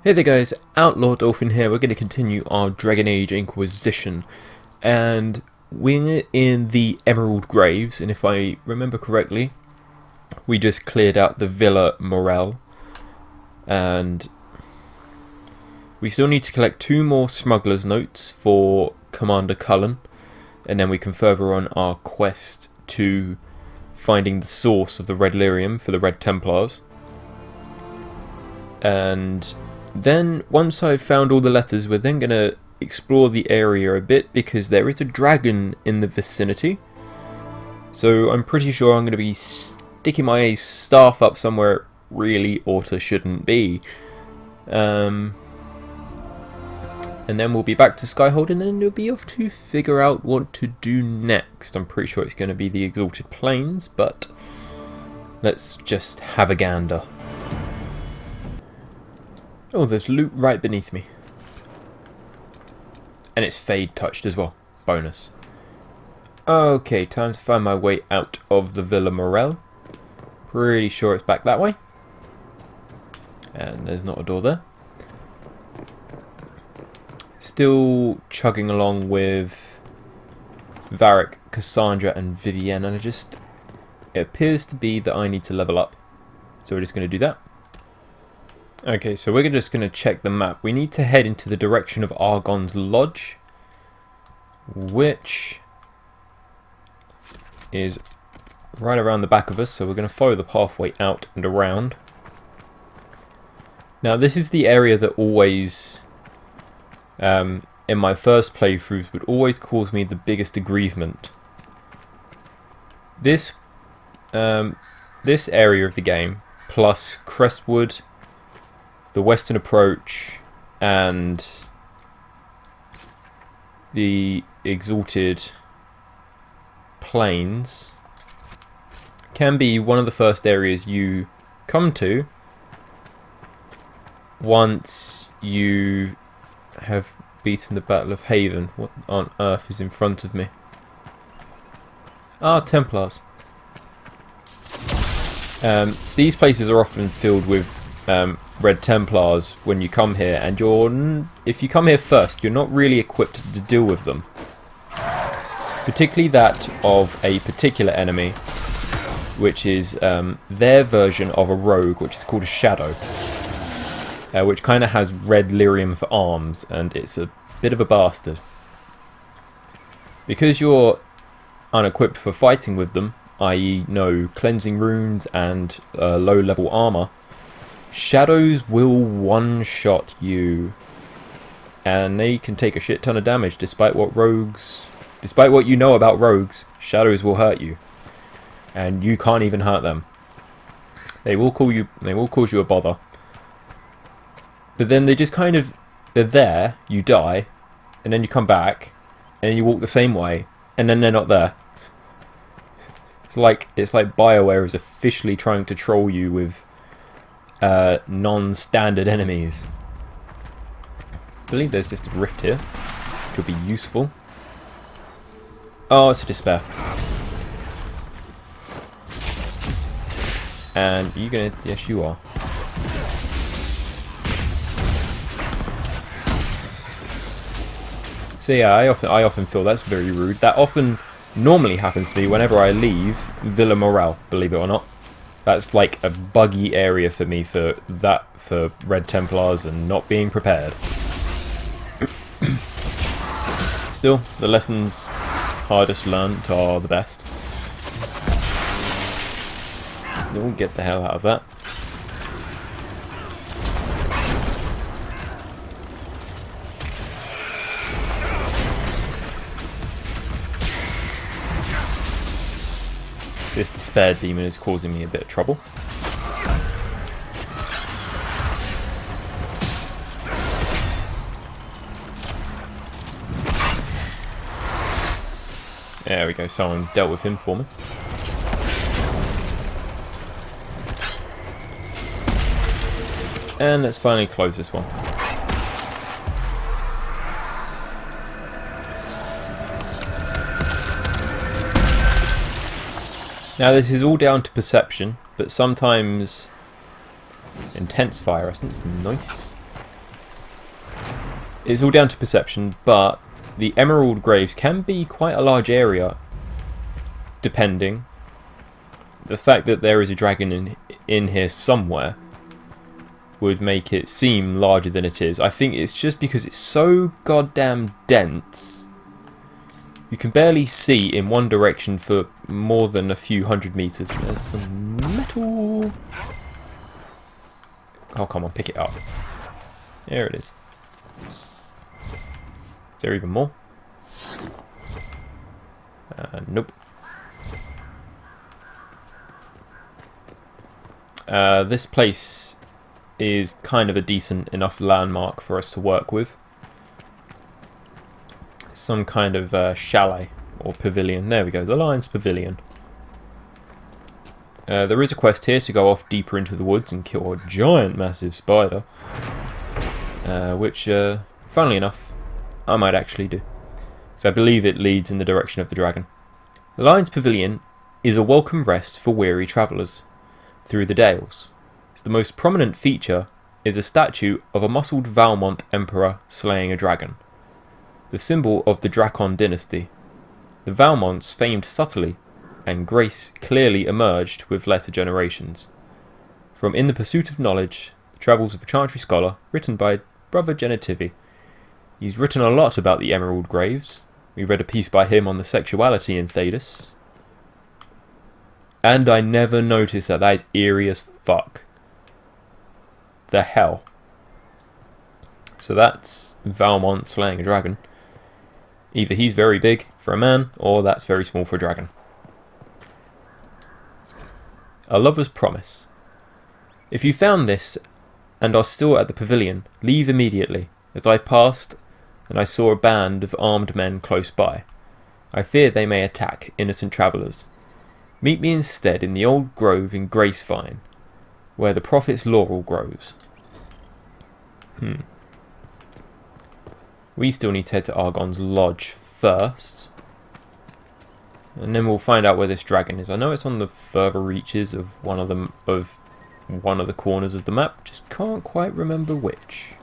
Hey there guys, Outlaw Dolphin here. We're going to continue our Dragon Age Inquisition, and we're in the Emerald Graves, and if I remember correctly, we just cleared out the Villa Morel, and we still need to collect 2 more Smuggler's Notes for Commander Cullen, and then we can further on our quest to finding the source of the Red Lyrium for the Red Templars. And then, once I've found all the letters, we're then going to explore the area a bit, because there is a dragon in the vicinity. So I'm pretty sure I'm going to be sticking my staff up somewhere it really ought to shouldn't be. And then we'll be back to Skyhold, and then we'll be off to figure out what to do next. I'm pretty sure it's going to be the Exalted Plains, but let's just have a gander. Oh, there's loot right beneath me. And it's fade touched as well. Bonus. Okay, time to find my way out of the Villa Morel. Pretty sure it's back that way. And there's not a door there. Still chugging along with Varric, Cassandra and Vivienne, and it appears to be that I need to level up. So we're just going to do that. Okay, so we're just going to check the map. We need to head into the direction of Argon's Lodge, which is right around the back of us, so we're going to follow the pathway out and around. Now, this is the area that always, in my first playthroughs, would always cause me the biggest aggrievement. This area of the game, plus Crestwood, the Western Approach, and the Exalted Plains, can be one of the first areas you come to once you have beaten the Battle of Haven. What on earth is in front of me? Ah, Templars. These places are often filled with Red Templars when you come here, and if you come here first, you're not really equipped to deal with them. Particularly that of a particular enemy, which is their version of a rogue, which is called a Shadow, which kind of has red lyrium for arms, and it's a bit of a bastard. Because you're unequipped for fighting with them, i.e. no cleansing runes and low level armor, Shadows will one-shot you, and they can take a shit ton of damage. Despite what you know about rogues, Shadows will hurt you, and you can't even hurt them. They will cause you a bother. But then they just they're there, you die, and then you come back, and you walk the same way, and then they're not there. It's like BioWare is officially trying to troll you with non-standard enemies. I believe there's just a rift here. Could be useful. Oh, it's a despair. And are you gonna? Yes, you are. So yeah, I often feel that's very rude. That often normally happens to me whenever I leave Villa Morel, believe it or not. That's like a buggy area for me for Red Templars and not being prepared. Still, the lessons hardest learnt are the best. We'll get the hell out of that. This despair demon is causing me a bit of trouble. There we go, someone dealt with him for me. And let's finally close this one. Now this is all down to perception, but sometimes intense fire essence, nice. it's all down to perception, but the Emerald Graves can be quite a large area, depending. The fact that there is a dragon in here somewhere would make it seem larger than it is. I think it's just because it's so goddamn dense. You can barely see in one direction for more than a few hundred meters. There's some metal. Oh, come on, pick it up. There it is. Is there even more? Nope. This place is kind of a decent enough landmark for us to work with. Some kind of chalet or pavilion. There we go, the Lion's Pavilion. There is a quest here to go off deeper into the woods and kill a giant massive spider. Which, funnily enough, I might actually do. So I believe it leads in the direction of the dragon. The Lion's Pavilion is a welcome rest for weary travellers through the dales. The most prominent feature is a statue of a muscled Valmont emperor slaying a dragon, the symbol of the Drakon dynasty. The Valmonts famed subtly, and grace clearly emerged with later generations. From In the Pursuit of Knowledge, The Travels of a Chantry Scholar, written by Brother Genitivi. He's written a lot about the Emerald Graves. We read a piece by him on the sexuality in Thedas. And I never noticed that is eerie as fuck. The hell. So that's Valmont slaying a dragon. Either he's very big for a man, or that's very small for a dragon. A lover's promise. If you found this and are still at the pavilion, leave immediately, as I passed and I saw a band of armed men close by. I fear they may attack innocent travellers. Meet me instead in the old grove in Gracevine, where the prophet's laurel grows. We still need to head to Argon's Lodge first. And then we'll find out where this dragon is. I know it's on the further reaches of one of the corners of the map. Just can't quite remember which.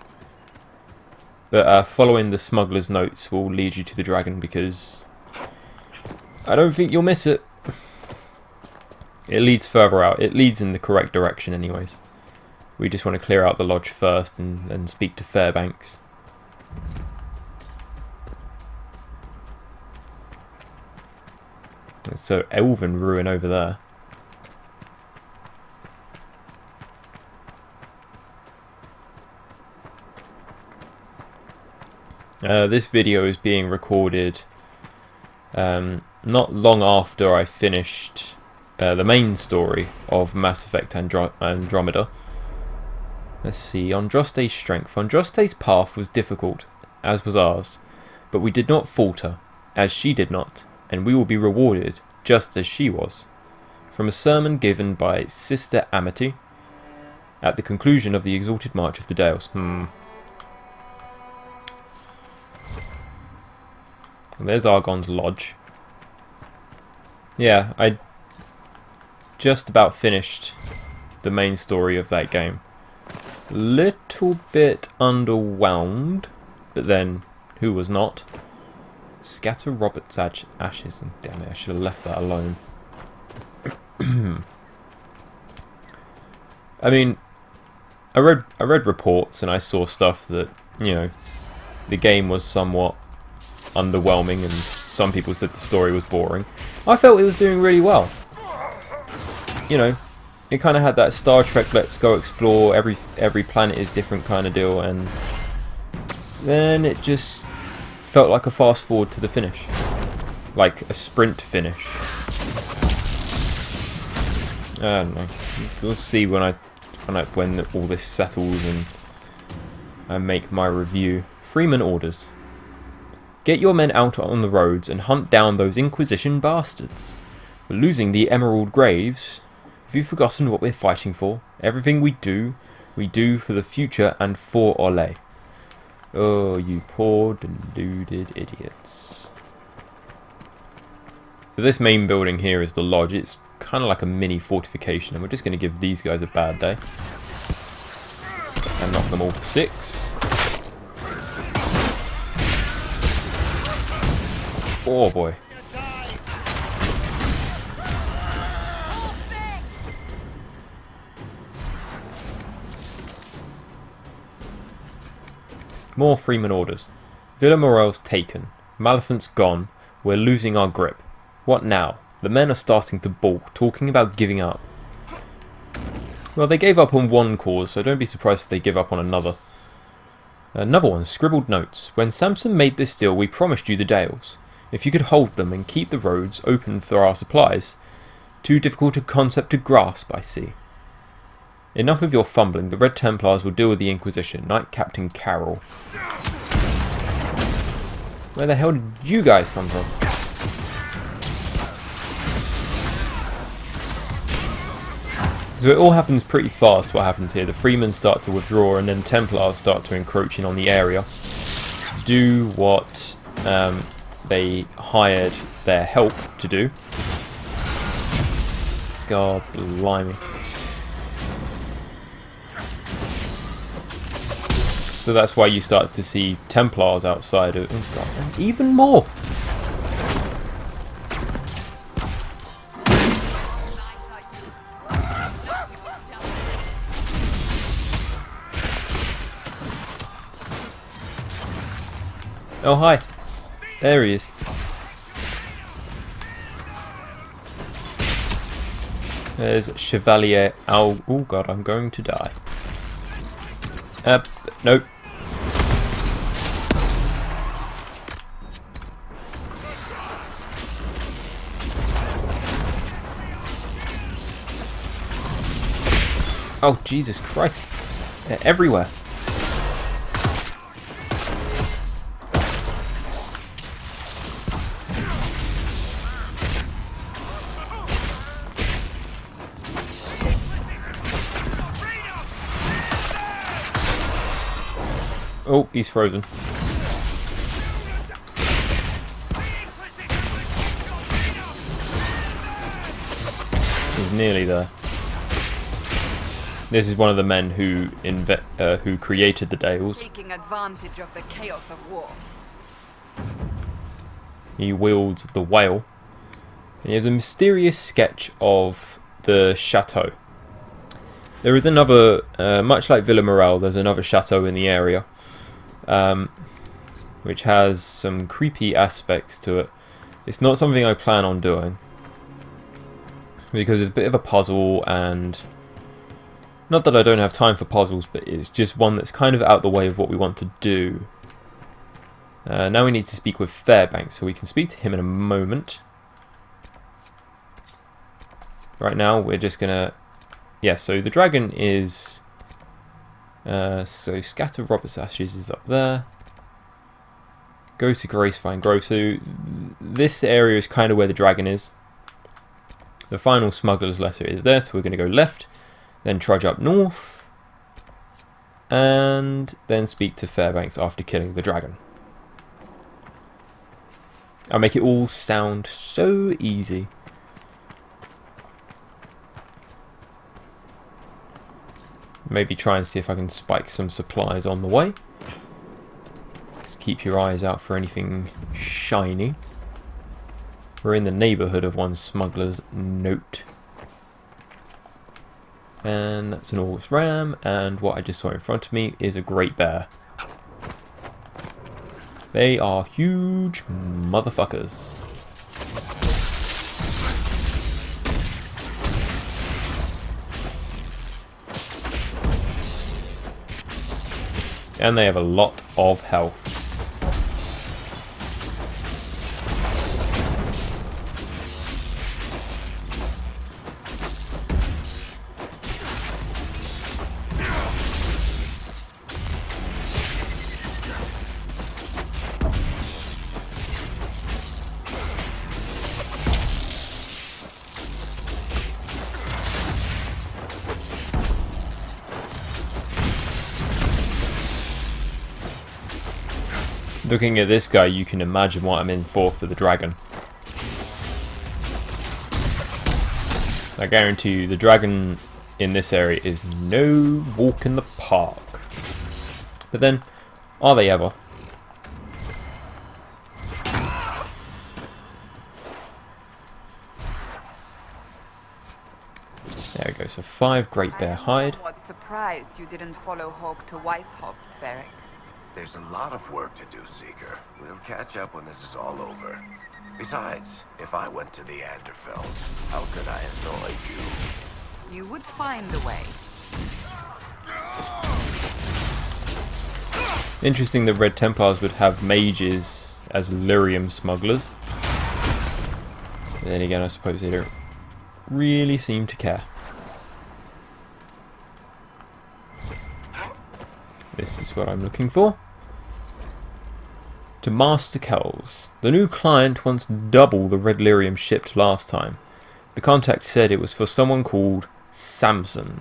But following the smuggler's notes will lead you to the dragon, because I don't think you'll miss it. It leads further out. It leads in the correct direction anyways. We just want to clear out the lodge first and speak to Fairbanks. So elven ruin over there. This video is being recorded not long after I finished the main story of Mass Effect Andromeda. Let's see, Andraste's strength. Andraste's path was difficult, as was ours, but we did not falter, as she did not, and we will be rewarded just as she was. From a sermon given by Sister Amity at the conclusion of the Exalted March of the Dales. There's Argon's Lodge. Yeah, I just about finished the main story of that game. Little bit underwhelmed, but then who was not? Scatter Robert's ashes. Damn it, I should have left that alone. I mean, I read reports and I saw stuff that, you know, the game was somewhat underwhelming and some people said the story was boring. I felt it was doing really well. You know, it kind of had that Star Trek let's go explore, every planet is different kind of deal, and then it just felt like a fast forward to the finish. Like a sprint finish. I don't know. We'll see when all this settles and I make my review. Freeman orders. Get your men out on the roads and hunt down those Inquisition bastards. We're losing the Emerald Graves. Have you forgotten what we're fighting for? Everything we do for the future and for Ole. Oh, you poor deluded idiots. So this main building here is the lodge. It's kind of like a mini fortification, and we're just going to give these guys a bad day. And knock them all for 6. Oh boy. More Freeman orders. Villa Morel's taken. Maleficent's gone. We're losing our grip. What now? The men are starting to balk, talking about giving up. Well, they gave up on one cause, so don't be surprised if they give up on another. Another one, scribbled notes. When Samson made this deal, we promised you the Dales. If you could hold them and keep the roads open for our supplies. Too difficult a concept to grasp, I see. Enough of your fumbling. The Red Templars will deal with the Inquisition. Knight Captain Carroll. Where the hell did you guys come from? So it all happens pretty fast, what happens here. The Freemen start to withdraw and then Templars start to encroach in on the area. Do what they hired their help to do. God blimey. So that's why you start to see Templars outside of... Oh God, and even more! Oh hi! There he is. There's Chevalier Al... Oh God, I'm going to die. Nope. Oh, Jesus Christ. They're everywhere. Oh, he's frozen. He's nearly there. This is one of the men who created the Dales. Taking advantage of the chaos of war. He wields the whale. And he has a mysterious sketch of the chateau. There is another, much like Villa Morel, there's another chateau in the area, which has some creepy aspects to it. It's not something I plan on doing, because it's a bit of a puzzle, and not that I don't have time for puzzles, but it's just one that's kind of out the way of what we want to do. Now we need to speak with Fairbanks, so we can speak to him in a moment. Right now we're just gonna... Yeah, so the dragon is... so Scatter Robert's Ashes is up there. Go to Gracevine Grove. So this area is kind of where the dragon is. The final smuggler's letter is there, so we're going to go left, then trudge up north, and then speak to Fairbanks after killing the dragon. I'll make it all sound so easy. Maybe try and see if I can spike some supplies on the way. Just keep your eyes out for anything shiny. We're in the neighbourhood of one smuggler's note. And that's an August Ram, and what I just saw in front of me is a Great Bear. They are huge motherfuckers. And they have a lot of health. Looking at this guy, you can imagine what I'm in for the dragon. I guarantee you, the dragon in this area is no walk in the park. But then, are they ever? There we go, so 5 Great Bear Hide. I'm somewhat surprised you didn't follow Hawk to Weishaupt, Varric. There's a lot of work to do, Seeker. We'll catch up when this is all over. Besides, if I went to the Anderfeld, how could I annoy you? You would find a way. Interesting that Red Templars would have mages as lyrium smugglers. Then again, I suppose they don't really seem to care. This is what I'm looking for. To Master Kells. The new client wants double the red lyrium shipped last time. The contact said it was for someone called Samson.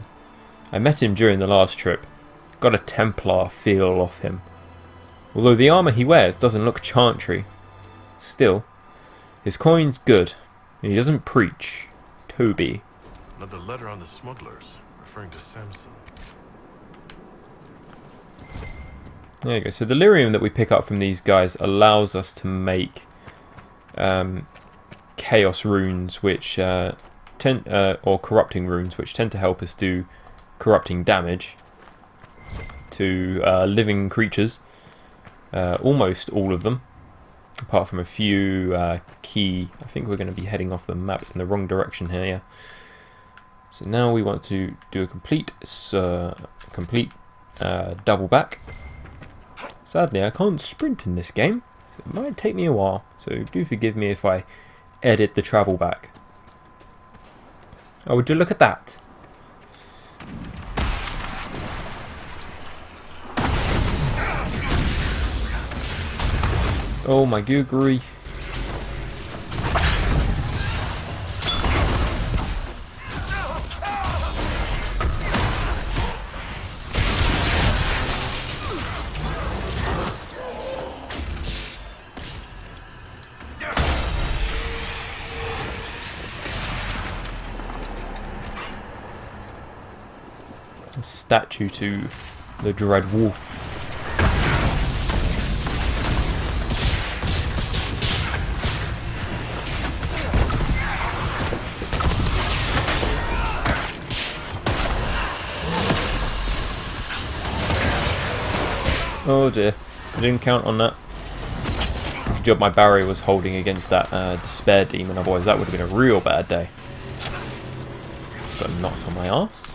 I met him during the last trip. Got a Templar feel off him. Although the armour he wears doesn't look chantry. Still, his coin's good. And he doesn't preach. Toby. Another letter on the smugglers, referring to Samson. There you go. So the lyrium that we pick up from these guys allows us to make chaos runes, which or corrupting runes, which tend to help us do corrupting damage to living creatures. Almost all of them, apart from a few key. I think we're going to be heading off the map in the wrong direction here. Yeah. So now we want to do a complete double back. Sadly, I can't sprint in this game, so it might take me a while, so do forgive me if I edit the travel back. Oh, would you look at that? Oh my good grief. A statue to the Dread Wolf. Oh dear, I didn't count on that. Good job my barrier was holding against that despair demon, otherwise that would have been a real bad day. Got knocked on my arse.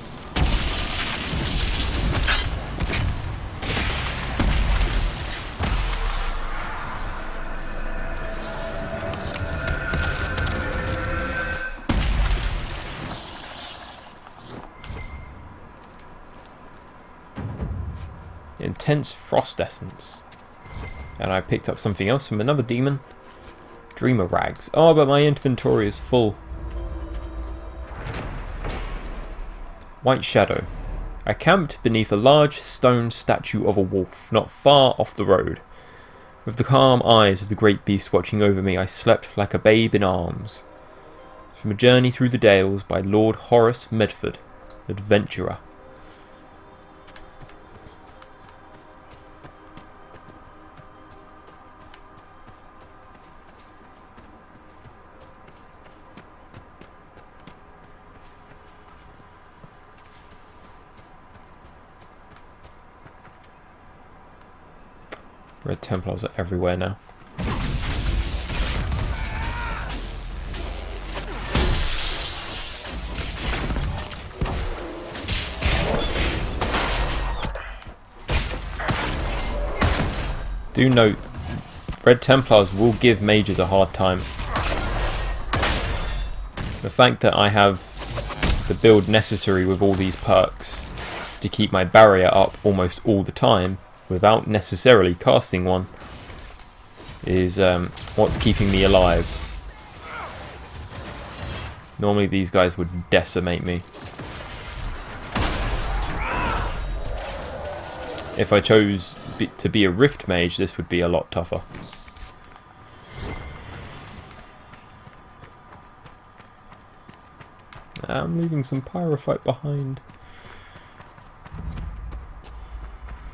Intense frost essence. And I picked up something else from another demon. Dreamer rags. Oh, but my inventory is full. White shadow. I camped beneath a large stone statue of a wolf, not far off the road. With the calm eyes of the great beast watching over me, I slept like a babe in arms. From a journey through the dales by Lord Horace Medford, adventurer. Red Templars are everywhere now. Do note, Red Templars will give mages a hard time. The fact that I have the build necessary with all these perks to keep my barrier up almost all the time without necessarily casting one is what's keeping me alive. Normally these guys would decimate me. If I chose to be a Rift Mage, this would be a lot tougher. I'm leaving some Pyrophyte behind.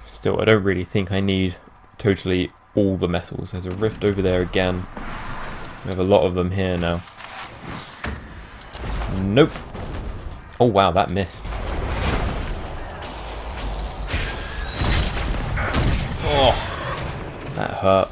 Still, I don't really think I need totally all the metals. There's a rift over there again. We have a lot of them here now. Nope. Oh wow, that missed. Oh, that hurt.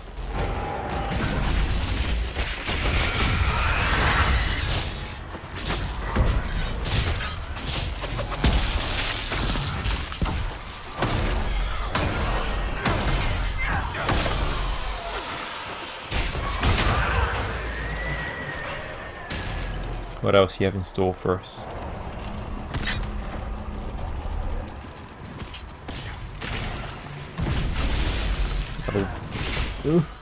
What else do you have in store for us?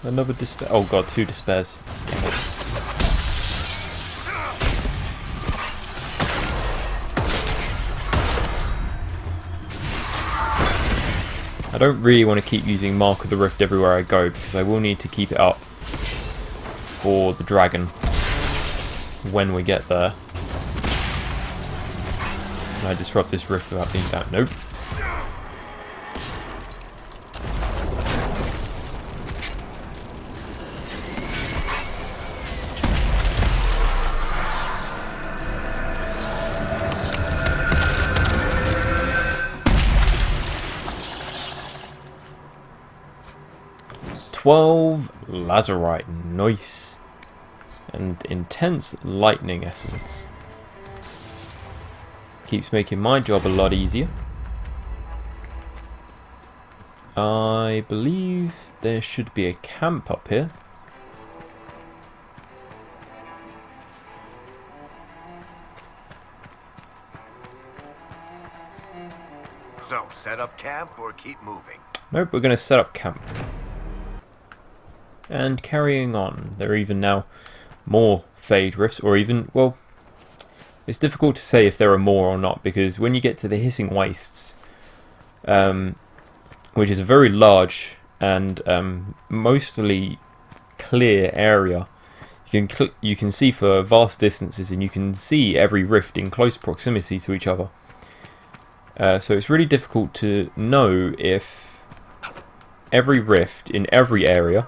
Another despair. Oh god, 2 despairs. Damn it. I don't really want to keep using Mark of the Rift everywhere I go because I will need to keep it up for the dragon when we get there. Can I disrupt this rift without being down? Nope. "12 Lazarite, nice, and intense lightning essence. Keeps making my job a lot easier. I believe there should be a camp up here. So, set up camp or keep moving? Nope, we're going to set up camp. And carrying on, there are even now more Fade Rifts, or even, well, it's difficult to say if there are more or not, because when you get to the Hissing Wastes, which is a very large and mostly clear area, you can see for vast distances, and you can see every rift in close proximity to each other. So it's really difficult to know if every rift in every area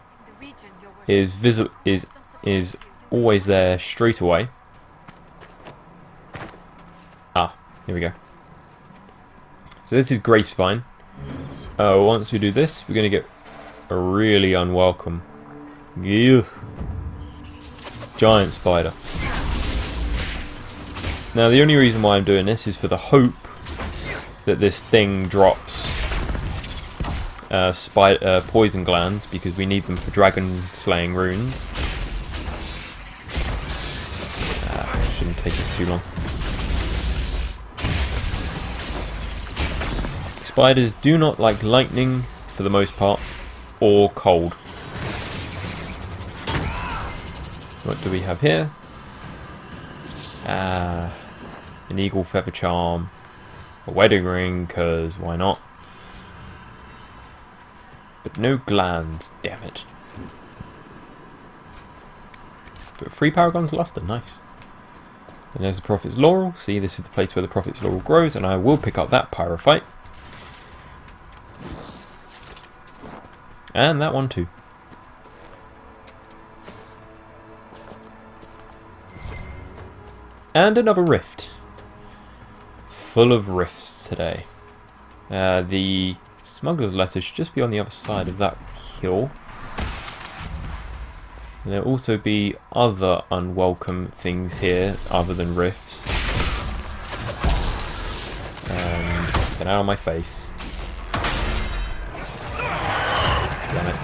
is always there straight away. Ah, here we go. So this is Gracevine. Once we do this, we're going to get a really unwelcome giant spider. Now the only reason why I'm doing this is for the hope that this thing drops poison glands, because we need them for dragon slaying runes. Shouldn't take us too long. Spiders do not like lightning for the most part, or cold. What do we have here? An eagle feather charm, a wedding ring, cause why not? But no glands, damn it. But 3 Paragon's Luster, nice. And there's the Prophet's Laurel. See, this is the place where the Prophet's Laurel grows, and I will pick up that Pyrophyte. And that one too. And another rift. Full of rifts today. The Smuggler's Letter should just be on the other side of that hill. And there'll also be other unwelcome things here other than rifts. Get out of my face. Damn it.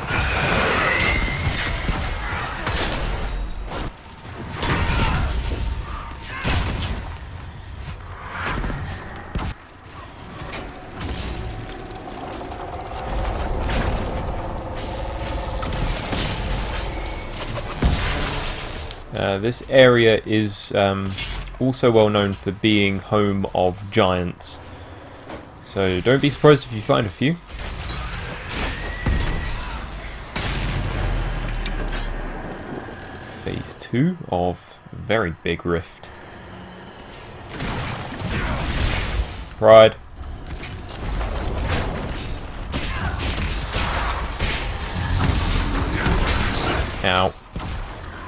This area is also well known for being home of giants, so don't be surprised if you find a few. Phase 2 of a very big rift. Pride. Ow.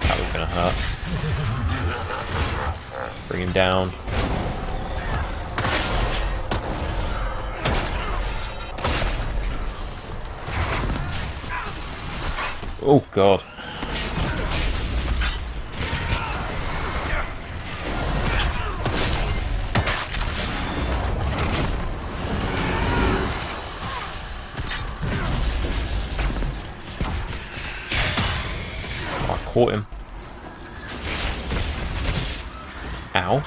That was gonna hurt. Bring him down. Oh god. Oh, I caught him. Ow.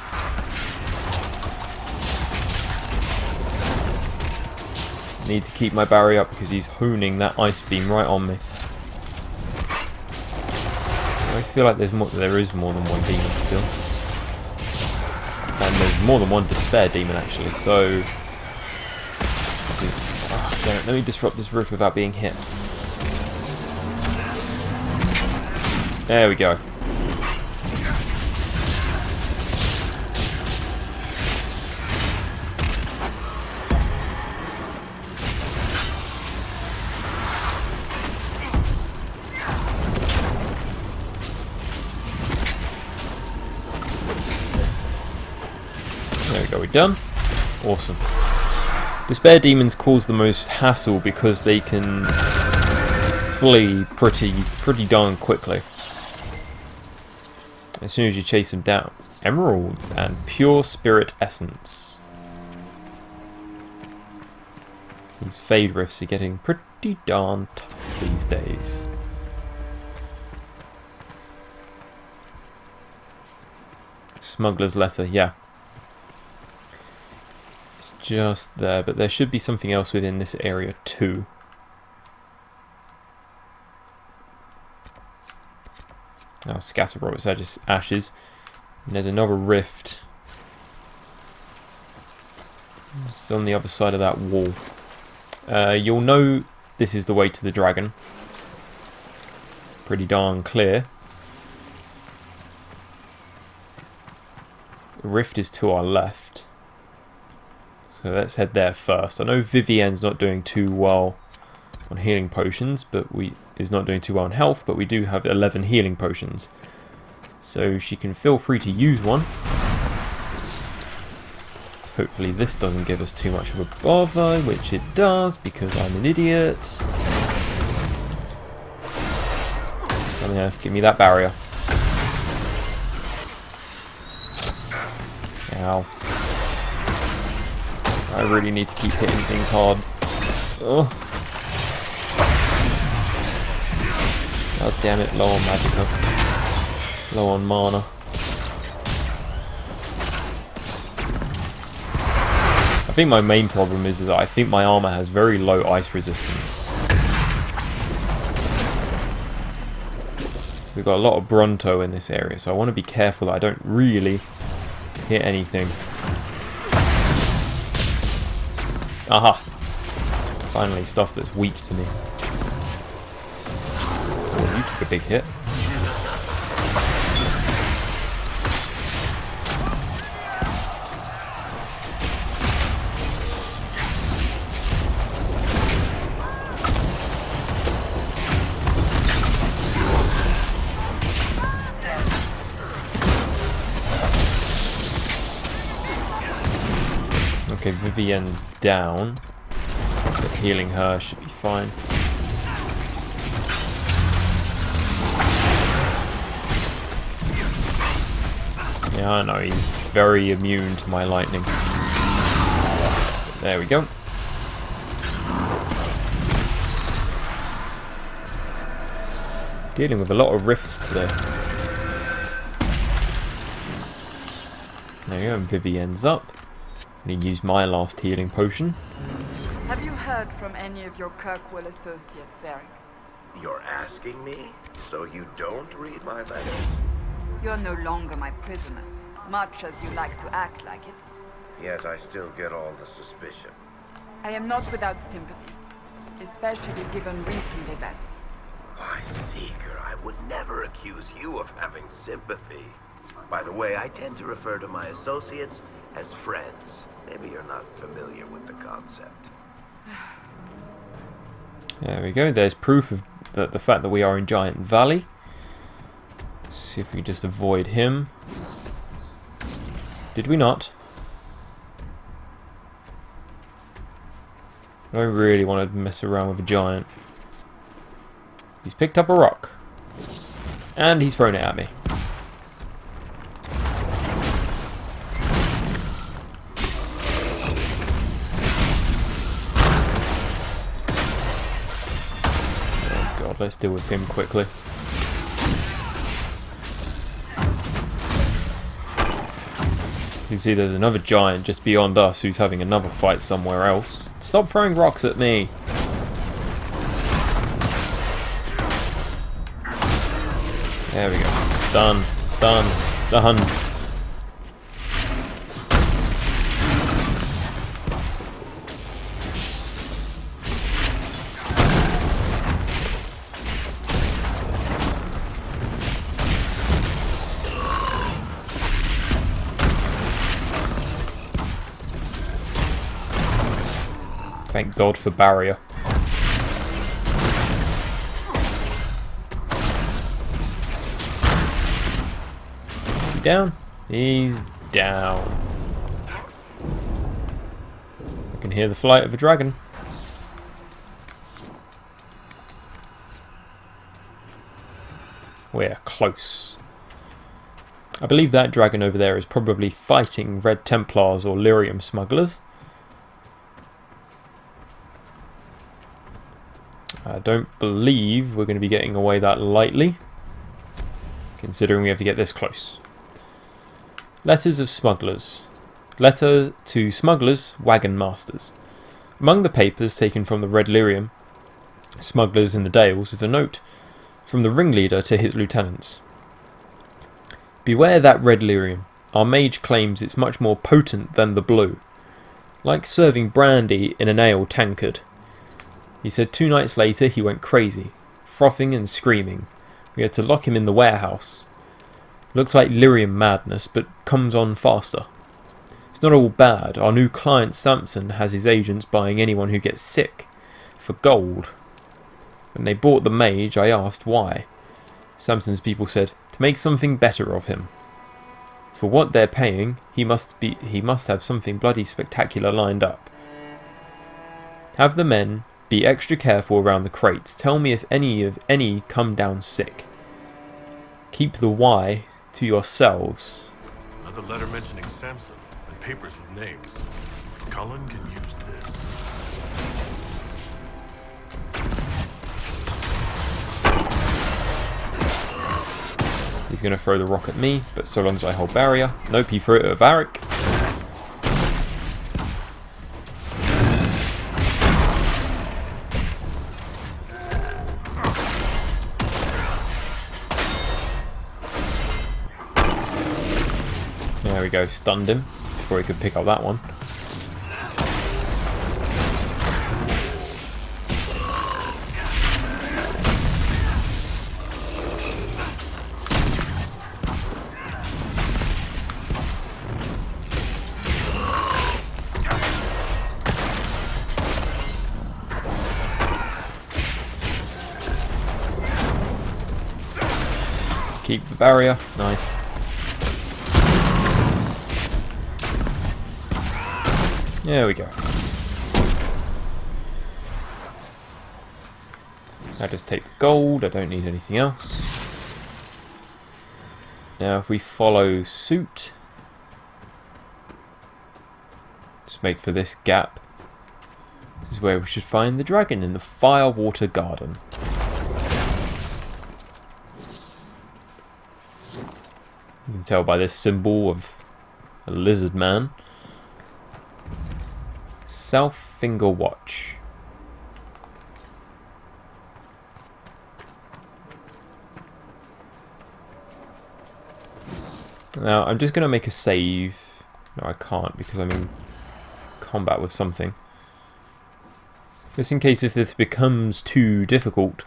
Need to keep my barrier up because he's honing that ice beam right on me. I feel like there is more than one demon still. And there's more than one despair demon actually, so... Let's see. Oh, damn it. Let me disrupt this roof without being hit. There we go. There we go, we're done. Awesome. Despair demons cause the most hassle because they can flee pretty darn quickly. As soon as you chase them down. Emeralds and pure spirit essence. These fade rifts are getting pretty darn tough these days. Smuggler's letter, yeah. It's just there, but there should be something else within this area too. Oh, scatter robots ashes. And there's another rift. It's on the other side of that wall. You'll know this is the way to the dragon. Pretty darn clear. The rift is to our left. So let's head there first. I know Vivienne's not doing too well on healing potions, but is not doing too well on health, but we do have 11 healing potions. So she can feel free to use one. So hopefully this doesn't give us too much of a bother, which it does, because I'm an idiot. Come here, give me that barrier. Ow. I really need to keep hitting things hard. Oh. God damn it, low on magicka. Low on mana. I think my main problem is that I think my armor has very low ice resistance. We've got a lot of Bronto in this area, so I want to be careful that I don't really hit anything. Aha! Finally, stuff that's weak to me. Oh, you took a big hit. Okay, Vivienne's down, but healing her should be fine. Yeah, I know, he's very immune to my lightning. But there we go. Dealing with a lot of rifts today. There we go, and Vivienne's up. I'm going to use my last healing potion. Have you heard from any of your Kirkwall associates, Varric? You're asking me? So you don't read my letters? You're no longer my prisoner, much as you like to act like it. Yet I still get all the suspicion. I am not without sympathy, especially given recent events. Why, Seeker, I would never accuse you of having sympathy. By the way, I tend to refer to my associates as friends. Maybe you're not familiar with the concept. There we go. There's proof of the fact that we are in Giant Valley. Let's see if we can just avoid him. Did we not? I don't really want to mess around with a giant. He's picked up a rock. And he's thrown it at me. Oh god, let's deal with him quickly. You can see there's another giant just beyond us who's having another fight somewhere else. Stop throwing rocks at me! There we go. Stun, stun, stun. Thank God for barrier. He down? He's down. I can hear the flight of a dragon. We're close. I believe that dragon over there is probably fighting Red Templars or lyrium smugglers. I don't believe we're going to be getting away that lightly, considering we have to get this close. Letters of smugglers. Letter to smugglers, wagon masters. Among the papers taken from the Red Lyrium smugglers in the Dales is a note from the ringleader to his lieutenants. Beware that Red Lyrium. Our mage claims it's much more potent than the blue. Like serving brandy in an ale tankard. He said 2 nights later he went crazy, frothing and screaming. We had to lock him in the warehouse. Looks like lyrium madness, but comes on faster. It's not all bad. Our new client Samson has his agents buying anyone who gets sick for gold. When they bought the mage, I asked why. Samson's people said to make something better of him. For what they're paying, he must have something bloody spectacular lined up. Have the men be extra careful around the crates. Tell me if any come down sick. Keep the why to yourselves. Another letter mentioning Samson and papers with names. Cullen can use this. He's going to throw the rock at me, but so long as I hold barrier. Nope, he threw it at Varric. There we go, stunned him before he could pick up that one. Keep the barrier, nice. There we go. I just take the gold, I don't need anything else. Now if we follow suit, just make for this gap. This is where we should find the dragon, in the Firewater Garden. You can tell by this symbol of a lizard man. South Finger Watch. Now I'm just going to make a save. No, I can't because I'm in combat with something. Just in case if this becomes too difficult.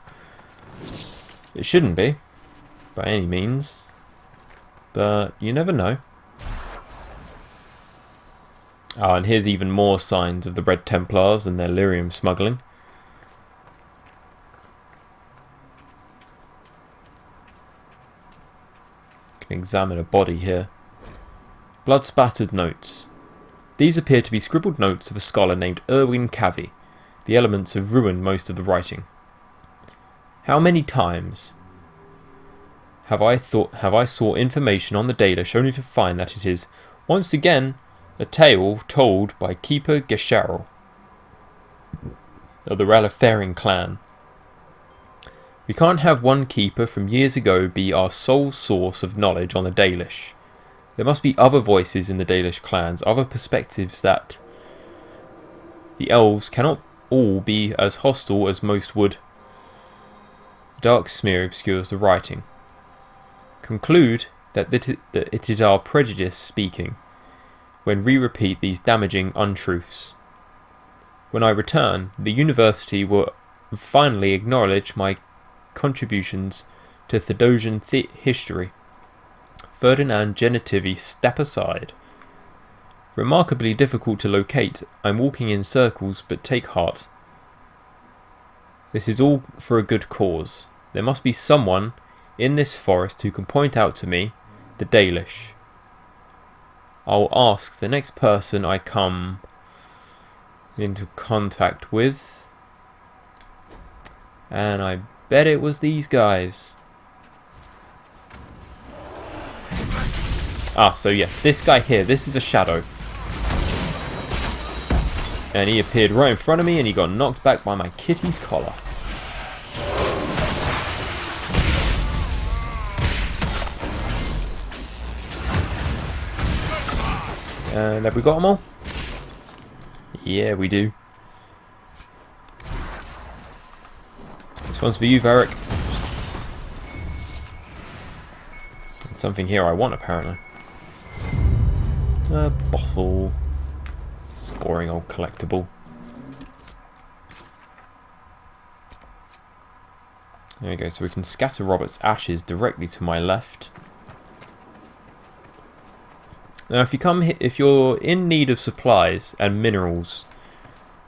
It shouldn't be, by any means. But you never know. Oh, and here's even more signs of the Red Templars and their lyrium smuggling. Can examine a body here. Blood-spattered notes. These appear to be scribbled notes of a scholar named Erwin Cavey. The elements have ruined most of the writing. How many times have I sought information on the Dalish only to find that it is, once again, a tale told by Keeper Gesharol of the Ralafaring clan. We can't have one keeper from years ago be our sole source of knowledge on the Dalish. There must be other voices in the Dalish clans, other perspectives that the elves cannot all be as hostile as most would. Dark smear obscures the writing. Conclude that it is our prejudice speaking when we repeat these damaging untruths. When I return, the university will finally acknowledge my contributions to Thedosian history. Ferdinand Genitivi, step aside. Remarkably difficult to locate. I'm walking in circles, but take heart. This is all for a good cause. There must be someone in this forest who can point out to me the Dalish. I'll ask the next person I come into contact with, and I bet it was these guys. Ah, so yeah, this guy here, this is a shadow. And he appeared right in front of me and he got knocked back by my kitty's collar. And have we got them all? Yeah, we do. This one's for you, Varric. There's something here I want, apparently. A bottle. Boring old collectible. There we go, so we can scatter Robert's ashes directly to my left. Now, if you're in need of supplies and minerals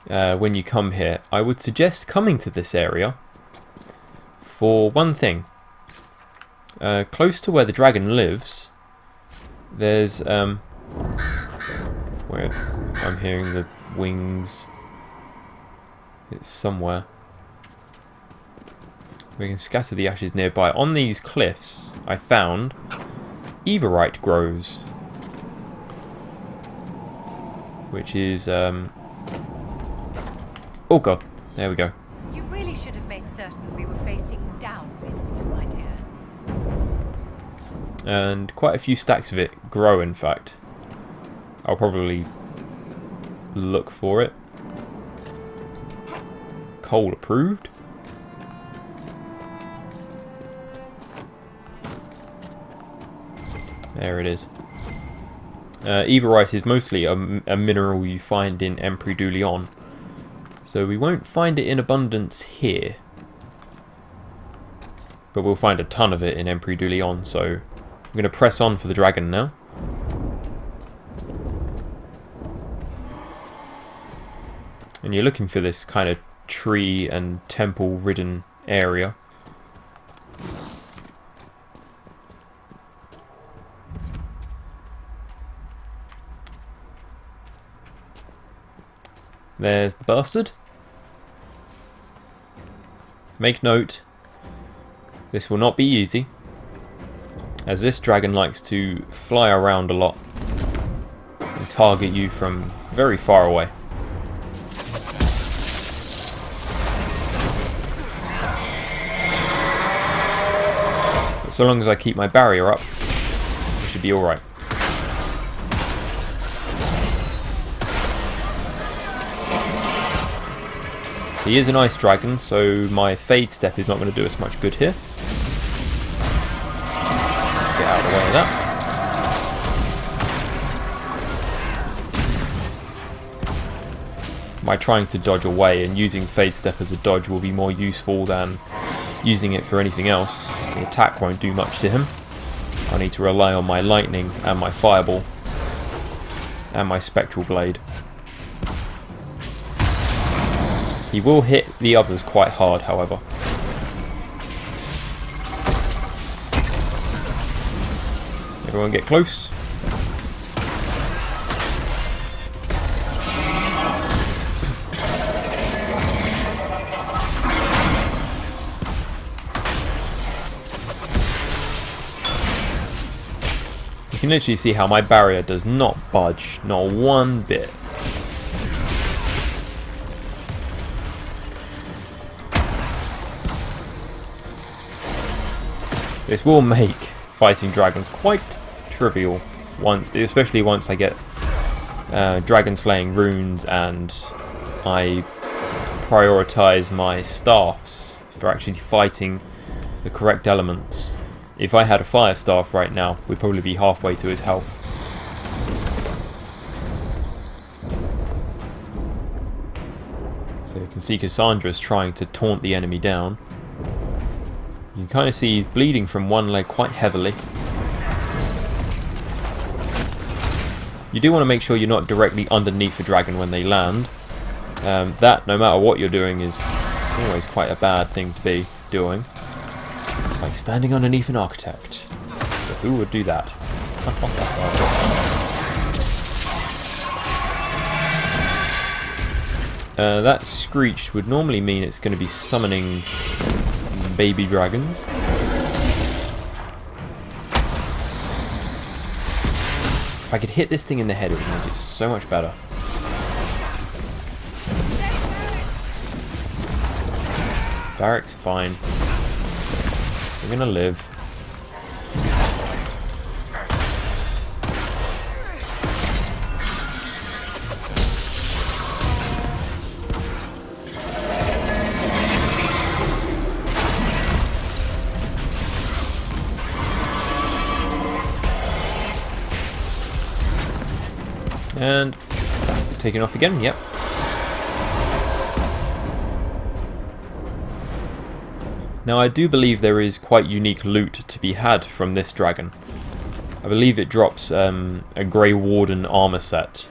when you come here, I would suggest coming to this area for one thing. Close to where the dragon lives, there's where I'm hearing the wings. It's somewhere. We can scatter the ashes nearby. On these cliffs, I found Everite grows, which is oh god, there we go. You really should have made certain we were facing downwind, my dear. And quite a few stacks of it grow, in fact. I'll probably look for it. Coal approved. There it is. Everite is mostly a mineral you find in Empire du Lion, so we won't find it in abundance here. But we'll find a ton of it in Empire du Lion, so I'm going to press on for the dragon now. And you're looking for this kind of tree and temple ridden area. There's the bastard. Make note, this will not be easy, as this dragon likes to fly around a lot and target you from very far away. But so long as I keep my barrier up, I should be alright. He is an ice dragon, so my Fade Step is not going to do us much good here. Get out of the way of that. By trying to dodge away and using Fade Step as a dodge will be more useful than using it for anything else. The attack won't do much to him. I need to rely on my Lightning and my Fireball and my Spectral Blade. He will hit the others quite hard, however. Everyone get close. can literally see how my barrier does not budge, not one bit. This will make fighting dragons quite trivial, especially once I get dragon slaying runes and I prioritize my staffs for actually fighting the correct elements. If I had a fire staff right now, we'd probably be halfway to his health. So you can see Cassandra's trying to taunt the enemy down. You can kind of see he's bleeding from one leg quite heavily. You do want to make sure you're not directly underneath the dragon when they land. That, no matter what you're doing, is always quite a bad thing to be doing. It's like standing underneath an architect. So who would do that? That screech would normally mean it's going to be summoning baby dragons. If I could hit this thing in the head, it would make it so much better. Barrack's fine. We're gonna live. And taking off again, yep. Now I do believe there is quite unique loot to be had from this dragon. I believe it drops a Grey Warden armor set.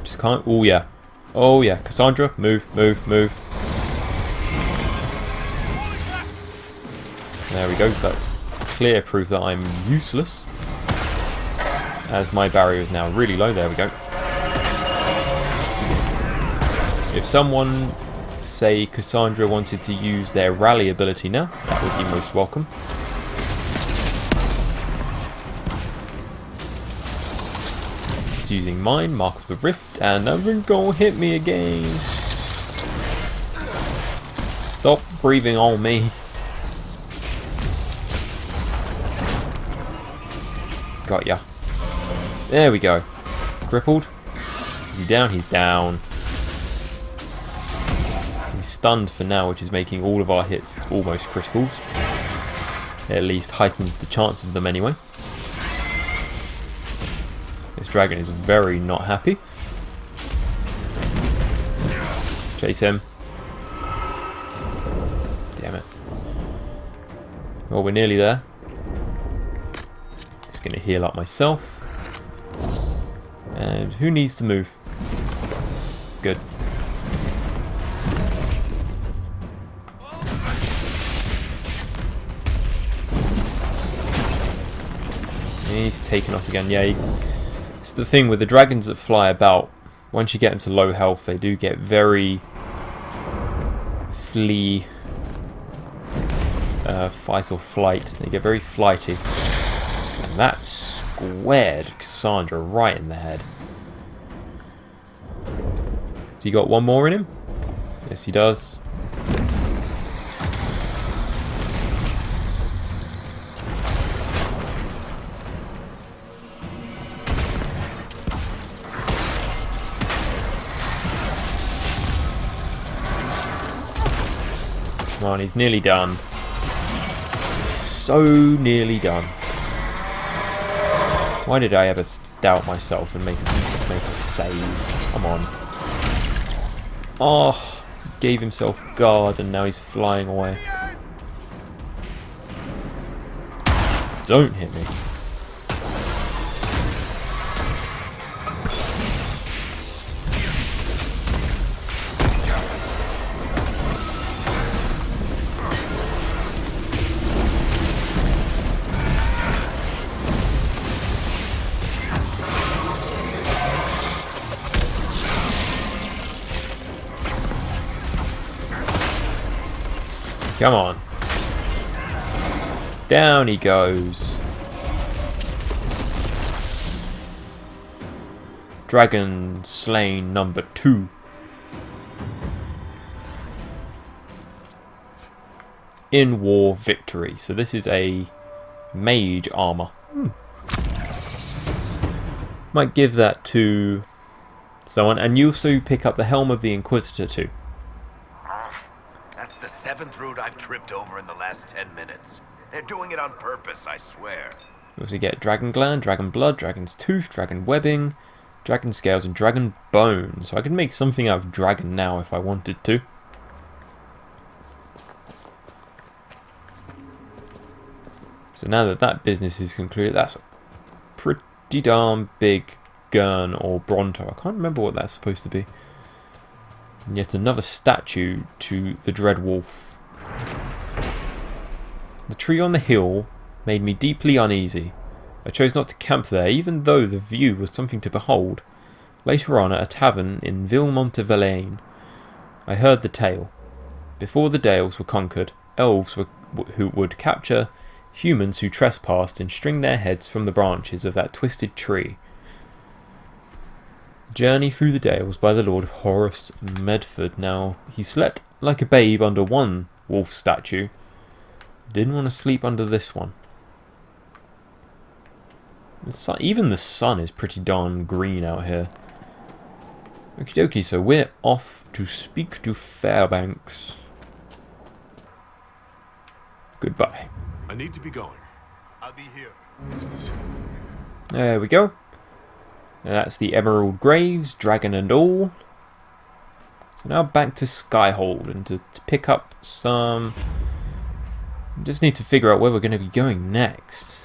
Just can't... oh yeah. Oh yeah. Cassandra, move, move, move. There we go. That's clear proof that I'm useless. As my barrier is now really low. There we go. If someone, say Cassandra, wanted to use their rally ability now, that would be most welcome. Just using mine, Mark of the Rift, and nothing gonna hit me again. Stop breathing on me. Got ya. There we go. Crippled. Is he down? He's down. He's stunned for now, which is making all of our hits almost criticals. It at least heightens the chance of them anyway. This dragon is very not happy. Chase him. Damn it. Well, we're nearly there. Just going to heal up myself. And who needs to move? Good. He's taken off again. Yeah, it's the thing with the dragons that fly about. Once you get them to low health, they do get very fight or flight. They get very flighty. And that squared Cassandra right in the head. So you got one more in him? Yes, he does. Come on, he's nearly done. He's so nearly done. Why did I ever doubt myself and make a save? Come on. Oh, gave himself guard and now he's flying away. Don't hit me. Come on. Down he goes. Dragon Slain number 2. In War Victory. So this is a mage armor. Might give that to someone. And you also pick up the Helm of the Inquisitor too. That's the 7th route I've tripped over in the last 10 minutes. They're doing it on purpose, I swear. You also get Dragon Gland, Dragon Blood, Dragon's Tooth, Dragon Webbing, Dragon Scales, and Dragon Bone. So I can make something out of dragon now if I wanted to. So now that that business is concluded, that's a pretty darn big Gurn or Bronto. I can't remember what that's supposed to be. And yet another statue to the Dread Wolf. The tree on the hill made me deeply uneasy. I chose not to camp there, even though the view was something to behold. Later on, at a tavern in Villemonte-Villaine, I heard the tale. Before the Dales were conquered, elves who would capture humans who trespassed and string their heads from the branches of that twisted tree. Journey through the Dales by the Lord of Horace Medford. Now, he slept like a babe under one wolf statue. Didn't want to sleep under this one. Even the sun is pretty darn green out here. Okie dokie, so we're off to speak to Fairbanks. Goodbye. I need to be going. I'll be here. There we go. And that's the Emerald Graves, dragon and all. So now back to Skyhold and to pick up some... Just need to figure out where we're going to be going next.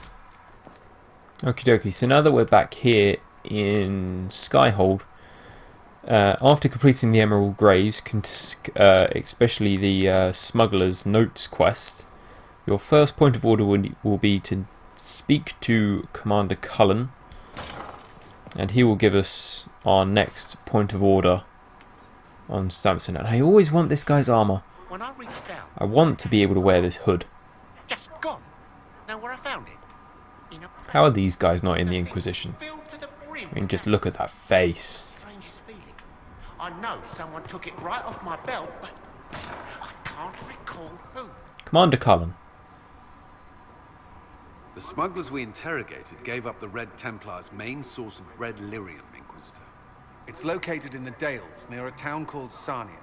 Okie dokie, so now that we're back here in Skyhold, after completing the Emerald Graves, especially the Smuggler's Notes quest, your first point of order will be to speak to Commander Cullen, and he will give us our next point of order on Samson. And I always want this guy's armor. When I reached down, I want to be able to wear this hood. just gone. Know where I found it? In a How are these guys not in the Inquisition? filled to the brim. I mean, just look at that face. Strangest feeling. I know someone took it right off my belt, but I can't recall who. Commander Cullen. The smugglers we interrogated gave up the Red Templar's main source of red lyrium, Inquisitor. It's located in the Dales, near a town called Sarnia.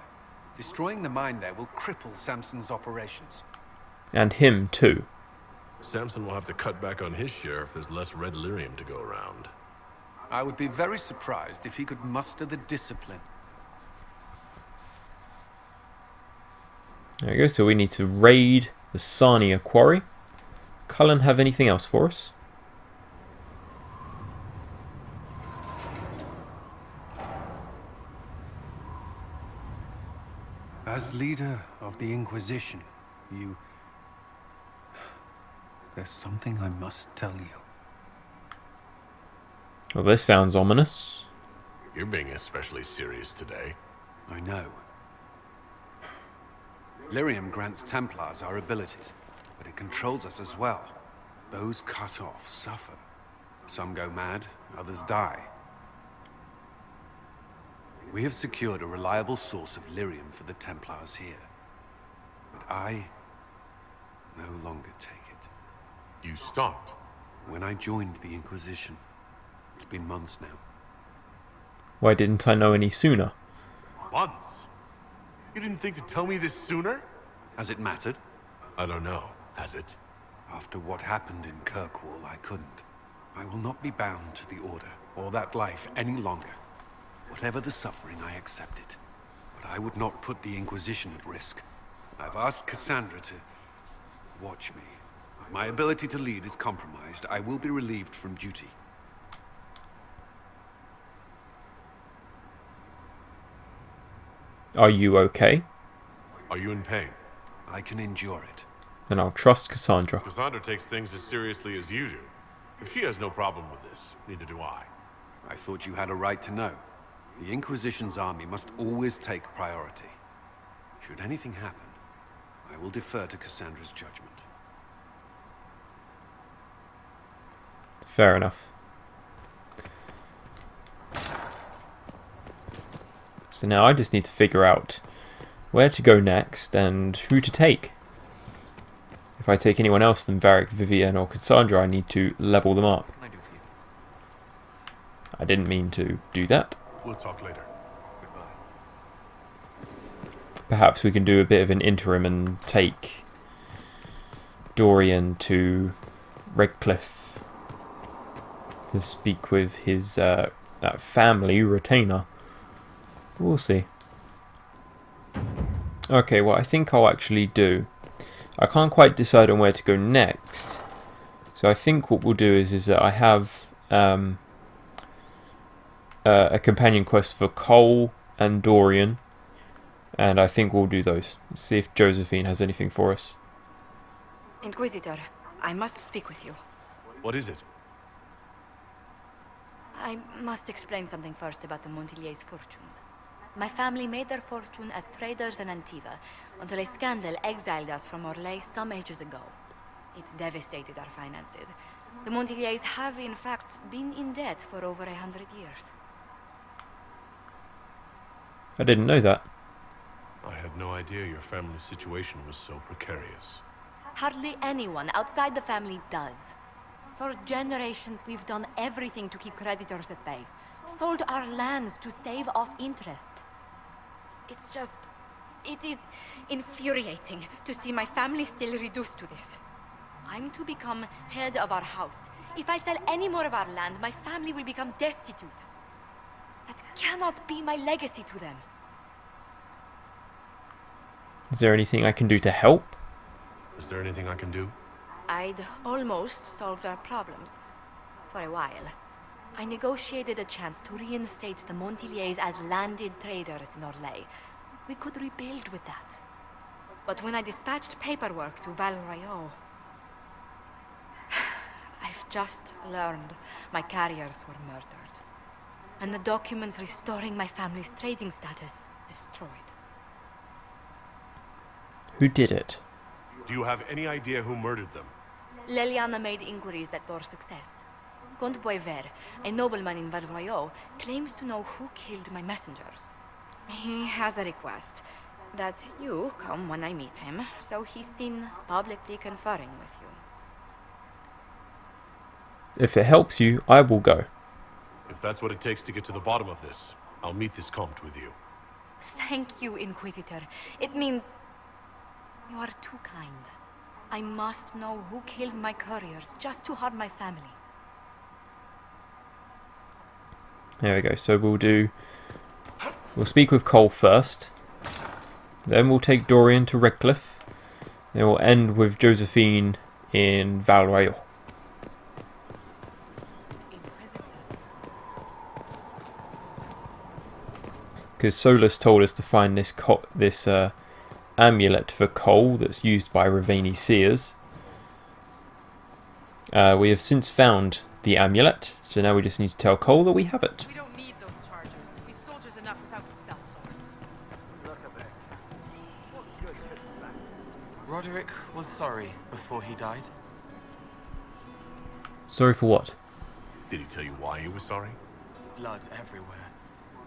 Destroying the mine there will cripple Samson's operations. And him too. Samson will have to cut back on his share if there's less red lyrium to go around. I would be very surprised if he could muster the discipline. There we go, so we need to raid the Sarnia quarry. Cullen have anything else for us? As leader of the Inquisition, there's something I must tell you. Well, this sounds ominous. You're being especially serious today. I know. Lyrium grants Templars our abilities, but it controls us as well. Those cut off suffer. Some go mad, others die. We have secured a reliable source of lyrium for the Templars here. But I no longer take it. You stopped. When I joined the Inquisition, it's been months now. Why didn't I know any sooner? Months? You didn't think to tell me this sooner? Has it mattered? I don't know. Has it? After what happened in Kirkwall, I couldn't. I will not be bound to the Order, or that life any longer. Whatever the suffering, I accept it. But I would not put the Inquisition at risk. I've asked Cassandra to watch me. If my ability to lead is compromised, I will be relieved from duty. Are you okay? Are you in pain? I can endure it. Then I'll trust Cassandra. Cassandra takes things as seriously as you do. If she has no problem with this, neither do I. I thought you had a right to know. The Inquisition's army must always take priority. Should anything happen, I will defer to Cassandra's judgment. Fair enough. So now I just need to figure out where to go next and who to take. If I take anyone else than Varric, Vivienne or Cassandra, I need to level them up. What can I do for you? I didn't mean to do that. We'll talk later. Goodbye. Perhaps we can do a bit of an interim and take Dorian to Redcliffe to speak with his that family retainer. We'll see. Okay, what I think I'll actually do, I can't quite decide on where to go next, so I think what we'll do is that I have a companion quest for Cole and Dorian, and I think we'll do those. Let's see if Josephine has anything for us. Inquisitor, I must speak with you. What is it? I must explain something first about the Montiliers' fortunes. My family made their fortune as traders in Antiva until a scandal exiled us from Orlais some ages ago. It devastated our finances. The Montiliers have, in fact, been in debt for over 100 years. I didn't know that. I had no idea your family's situation was so precarious. Hardly anyone outside the family does. For generations, we've done everything to keep creditors at bay. Sold our lands to stave off interest. It's just... it is infuriating to see my family still reduced to this. I'm to become head of our house. If I sell any more of our land, my family will become destitute. That cannot be my legacy to them. Is there anything I can do to help? Is there anything I can do? I'd almost solved our problems. For a while. I negotiated a chance to reinstate the Montiliers as landed traders in Orlais. We could rebuild with that. But when I dispatched paperwork to Val Royeaux, I've just learned my carriers were murdered. And the documents restoring my family's trading status destroyed. Who did it? Do you have any idea who murdered them? Leliana made inquiries that bore success. Comte Boisvert, a nobleman in Val Royeaux, claims to know who killed my messengers. He has a request that you come when I meet him, so he's seen publicly conferring with you. If it helps you, I will go. If that's what it takes to get to the bottom of this, I'll meet this Comte with you. Thank you, Inquisitor. It means you are too kind. I must know who killed my couriers just to harm my family. There we go. So we'll speak with Cole first. Then we'll take Dorian to Redcliffe. Then we'll end with Josephine in Val Royeaux. Because Solus told us to find this amulet for Cole that's used by Ravani seers. We have since found the amulet, so now we just need to tell Cole that we have it. We don't need those charges. We've soldiers enough without cell swords. Roderick was sorry before he died. Sorry for what? Did he tell you why he was sorry? Blood everywhere.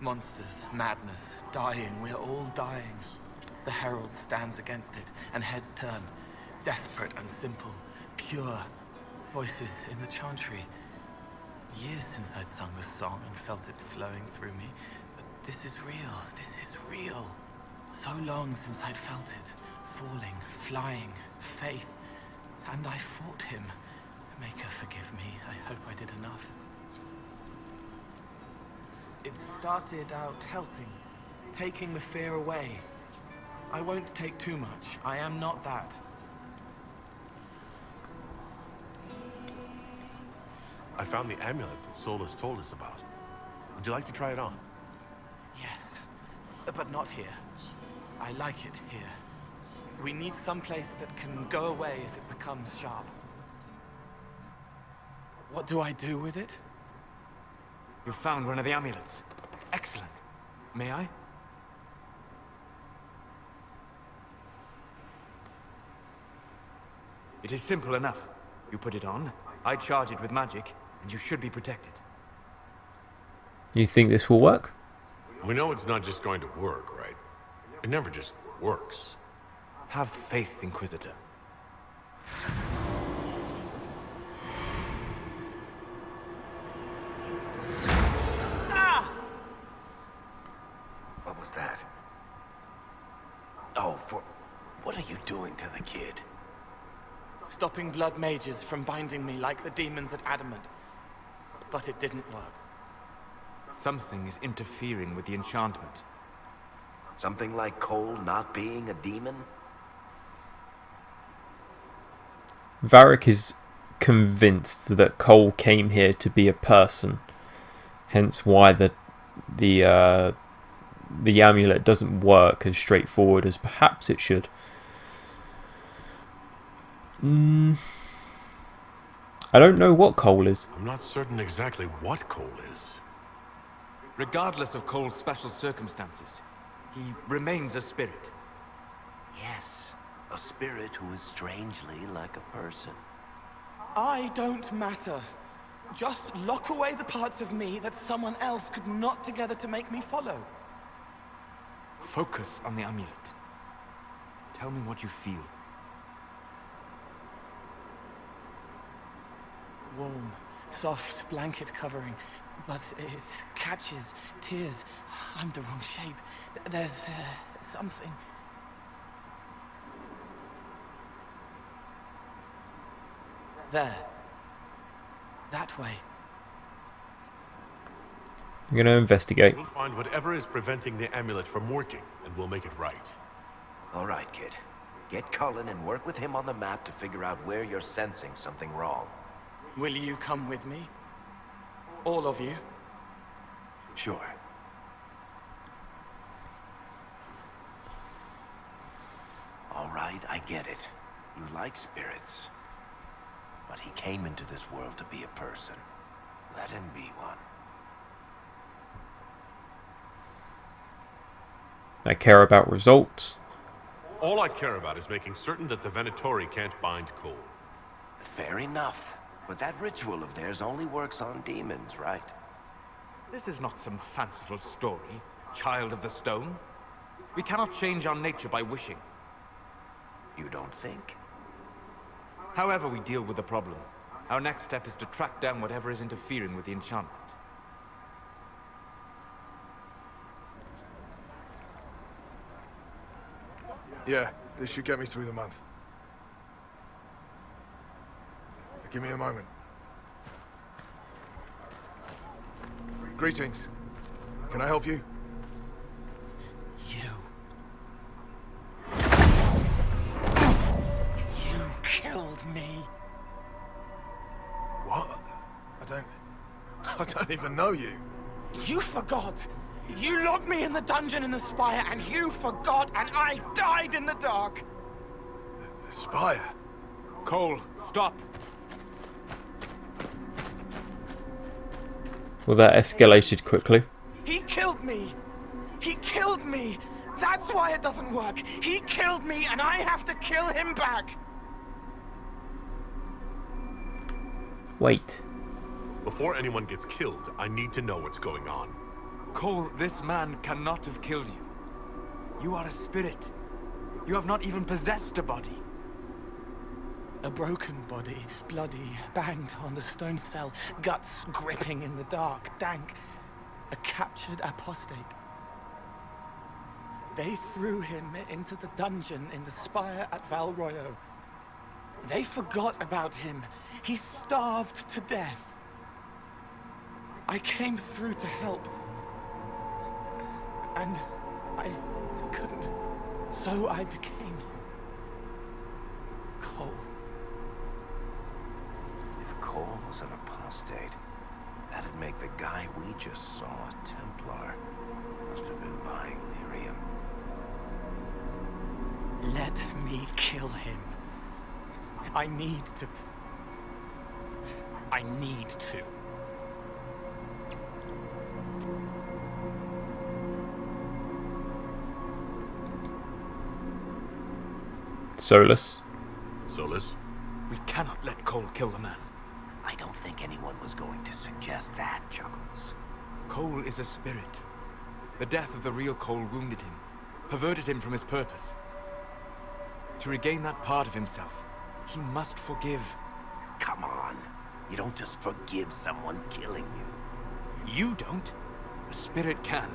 Monsters, madness, dying. We're all dying. The Herald stands against it, and heads turn. Desperate and simple, pure. Voices in the chantry. Years since I'd sung the song and felt it flowing through me. But this is real. This is real. So long since I'd felt it. Falling, flying, faith. And I fought him. Maker, forgive me. I hope I did enough. It started out helping. Taking the fear away. I won't take too much. I am not that. I found the amulet that Solus told us about. Would you like to try it on? Yes, but not here. I like it here. We need some place that can go away if it becomes sharp. What do I do with it? You found one of the amulets. Excellent. May I? It is simple enough. You put it on, I charge it with magic, and you should be protected. You think this will work? We know it's not just going to work, right? It never just works. Have faith, Inquisitor. What was that? Oh, what are you doing to the kid? Stopping blood mages from binding me like the demons at Adamant. But it didn't work. Something is interfering with the enchantment. Something like Cole not being a demon? Varric is convinced that Cole came here to be a person, hence why the amulet doesn't work as straightforward as perhaps it should. I don't know what Cole is. I'm not certain exactly what Cole is. Regardless of Cole's special circumstances, he remains a spirit. Yes, a spirit who is strangely like a person. I don't matter. Just lock away the parts of me that someone else could knot together to make me follow. Focus on the amulet. Tell me what you feel. Warm, soft blanket covering, but it catches tears. I'm the wrong shape. There's something. There. That way. I'm going to investigate. We'll find whatever is preventing the amulet from working, and we'll make it right. All right, kid. Get Cullen and work with him on the map to figure out where you're sensing something wrong. Will you come with me? All of you? Sure. All right, I get it. You like spirits. But he came into this world to be a person. Let him be one. I care about results. All I care about is making certain that the Venatori can't bind Cole. Fair enough. But that ritual of theirs only works on demons, right? This is not some fanciful story, child of the stone. We cannot change our nature by wishing. You don't think? However we deal with the problem, our next step is to track down whatever is interfering with the enchantment. Yeah, this should get me through the month. Give me a moment. Greetings. Can I help you? You killed me. What? I don't even know you. You forgot! You locked me in the dungeon in the spire, and you forgot, and I died in the dark! The spire? Cole, stop! Well, that escalated quickly. He killed me! He killed me! That's why it doesn't work! He killed me, and I have to kill him back! Wait. Before anyone gets killed, I need to know what's going on. Cole, this man cannot have killed you. You are a spirit. You have not even possessed a body. A broken body, bloody, banged on the stone cell, guts gripping in the dark, dank. A captured apostate. They threw him into the dungeon in the spire at Val Royo. They forgot about him. He starved to death. I came through to help. And I couldn't. So I became Cole. If Cole was an apostate, that'd make the guy we just saw a Templar. Must have been buying lyrium. Let me kill him. I need to. Solus. Solus? We cannot let Cole kill the man. I don't think anyone was going to suggest that, Chuckles. Cole is a spirit. The death of the real Cole wounded him, perverted him from his purpose. To regain that part of himself, he must forgive. Come on. You don't just forgive someone killing you. You don't. A spirit can.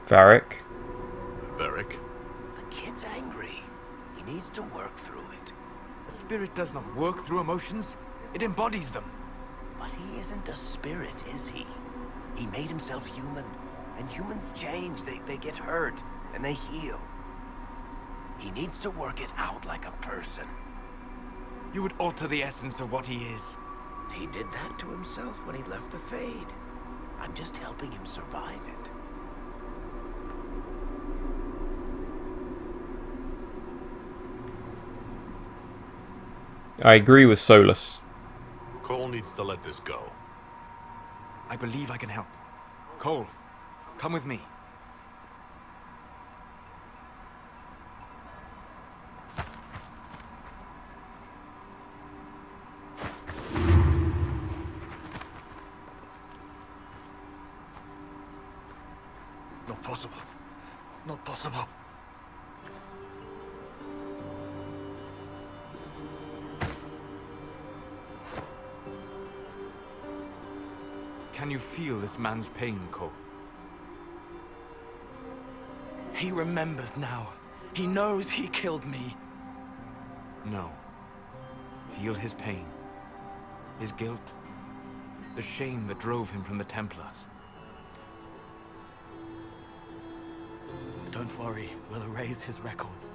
Varric. Varric? The kid's angry. He needs to work through it. A spirit does not work through emotions. It embodies them. But he isn't a spirit, is he? He made himself human. And humans change. They get hurt. And they heal. He needs to work it out like a person. You would alter the essence of what he is. He did that to himself when he left the Fade. I'm just helping him survive it. I agree with Solus. Cole needs to let this go. I believe I can help. Cole, come with me. Not possible. Not possible. Can you feel this man's pain, Cole? He remembers now. He knows he killed me. No. Feel his pain. His guilt. The shame that drove him from the Templars. Don't worry, we'll erase his records.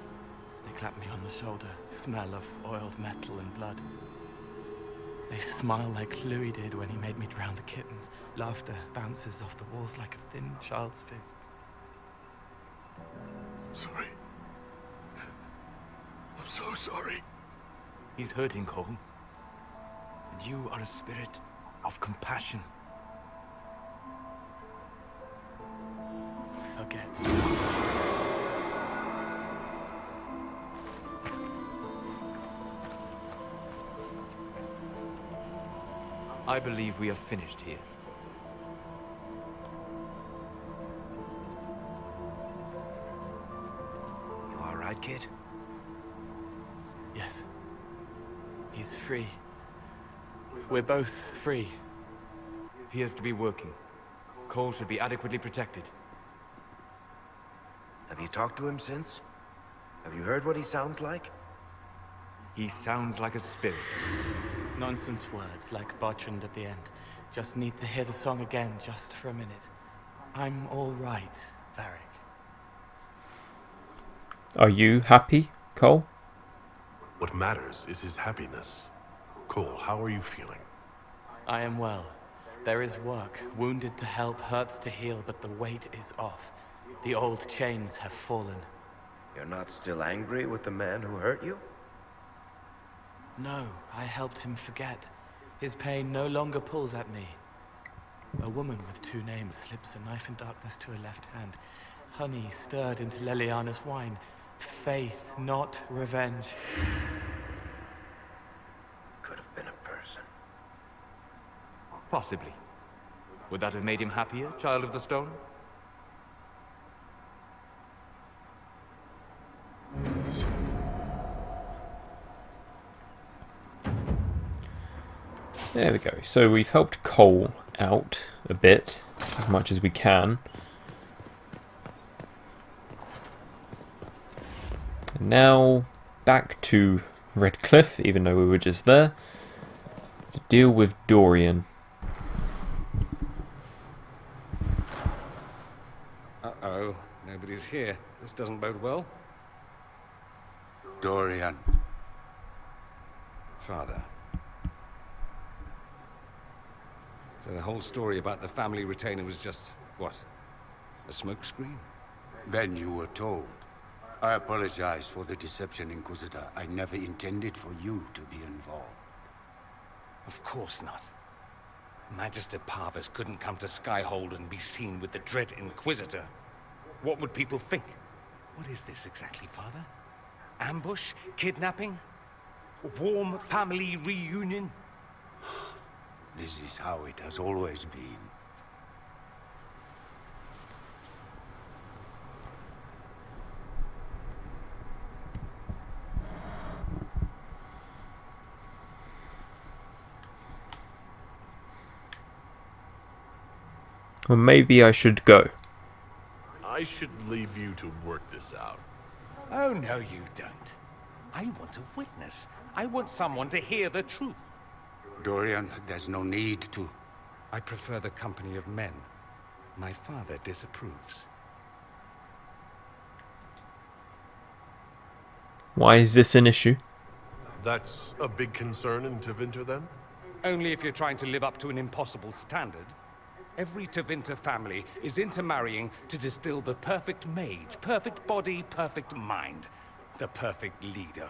They clap me on the shoulder, smell of oiled metal and blood. They smile like Louis did when he made me drown the kittens. Laughter bounces off the walls like a thin child's fist. Sorry. I'm so sorry. He's hurting, Cole. And you are a spirit of compassion. Forget. I believe we are finished here. You all right, kid? Yes. He's free. We're both free. He is to be working. Cole should be adequately protected. Have you talked to him since? Have you heard what he sounds like? He sounds like a spirit. Nonsense words like Bertrand at the end. Just need to hear the song again just for a minute. I'm all right, Varric. Are you happy, Cole? What matters is his happiness. Cole, how are you feeling? I am well. There is work. Wounded to help, hurts to heal, but the weight is off. The old chains have fallen. You're not still angry with the man who hurt you? No, I helped him forget. His pain no longer pulls at me. A woman with two names slips a knife in darkness to her left hand. Honey stirred into Leliana's wine. Faith, not revenge. Could have been a person. Possibly. Would that have made him happier, Child of the Stone? There we go. So we've helped Cole out a bit, as much as we can. And now back to Redcliffe, even though we were just there, to deal with Dorian. Uh-oh, nobody's here. This doesn't bode well. Dorian. Father. So the whole story about the family retainer was just, what? A smokescreen? Then you were told. I apologize for the deception, Inquisitor. I never intended for you to be involved. Of course not. Magister Parvis couldn't come to Skyhold and be seen with the dread Inquisitor. What would people think? What is this exactly, Father? Ambush? Kidnapping? A warm family reunion? This is how it has always been. Well, maybe I should go. I should leave you to work this out. Oh, no, you don't. I want a witness. I want someone to hear the truth. Dorian, there's no need to. I prefer the company of men. My father disapproves. Why is this an issue? That's a big concern in Tevinter, then? Only if you're trying to live up to an impossible standard. Every Tevinter family is intermarrying to distill the perfect mage, perfect body, perfect mind, the perfect leader.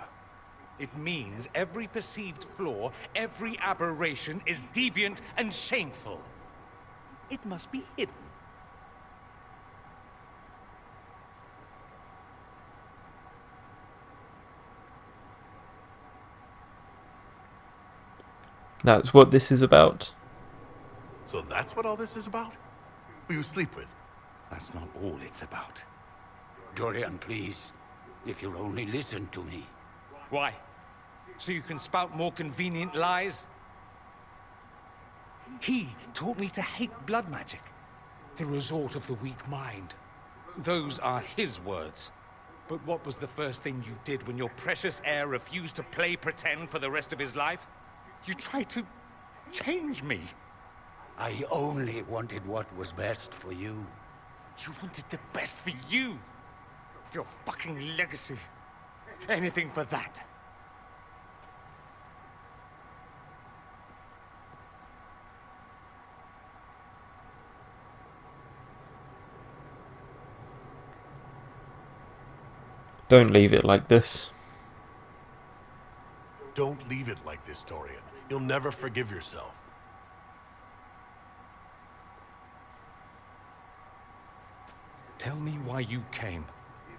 It means every perceived flaw, every aberration is deviant and shameful. It must be hidden. That's what this is about? So that's what all this is about? Who you sleep with? That's not all it's about. Dorian, please. If you'll only listen to me. Why? So you can spout more convenient lies? He taught me to hate blood magic. The resort of the weak mind. Those are his words. But what was the first thing you did when your precious heir refused to play pretend for the rest of his life? You tried to change me. I only wanted what was best for you. You wanted the best for you. Your fucking legacy. Anything for that. Don't leave it like this. Don't leave it like this, Dorian. You'll never forgive yourself. Tell me why you came.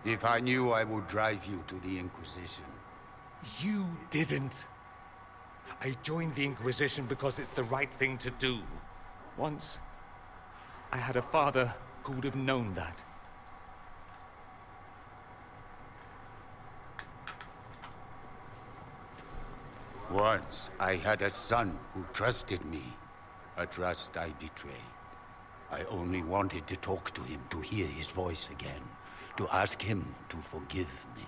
If I knew, I would drive you to the Inquisition. You didn't. I joined the Inquisition because it's the right thing to do. Once, I had a father who would have known that. Once, I had a son who trusted me. A trust I betrayed. I only wanted to talk to him, to hear his voice again. To ask him to forgive me.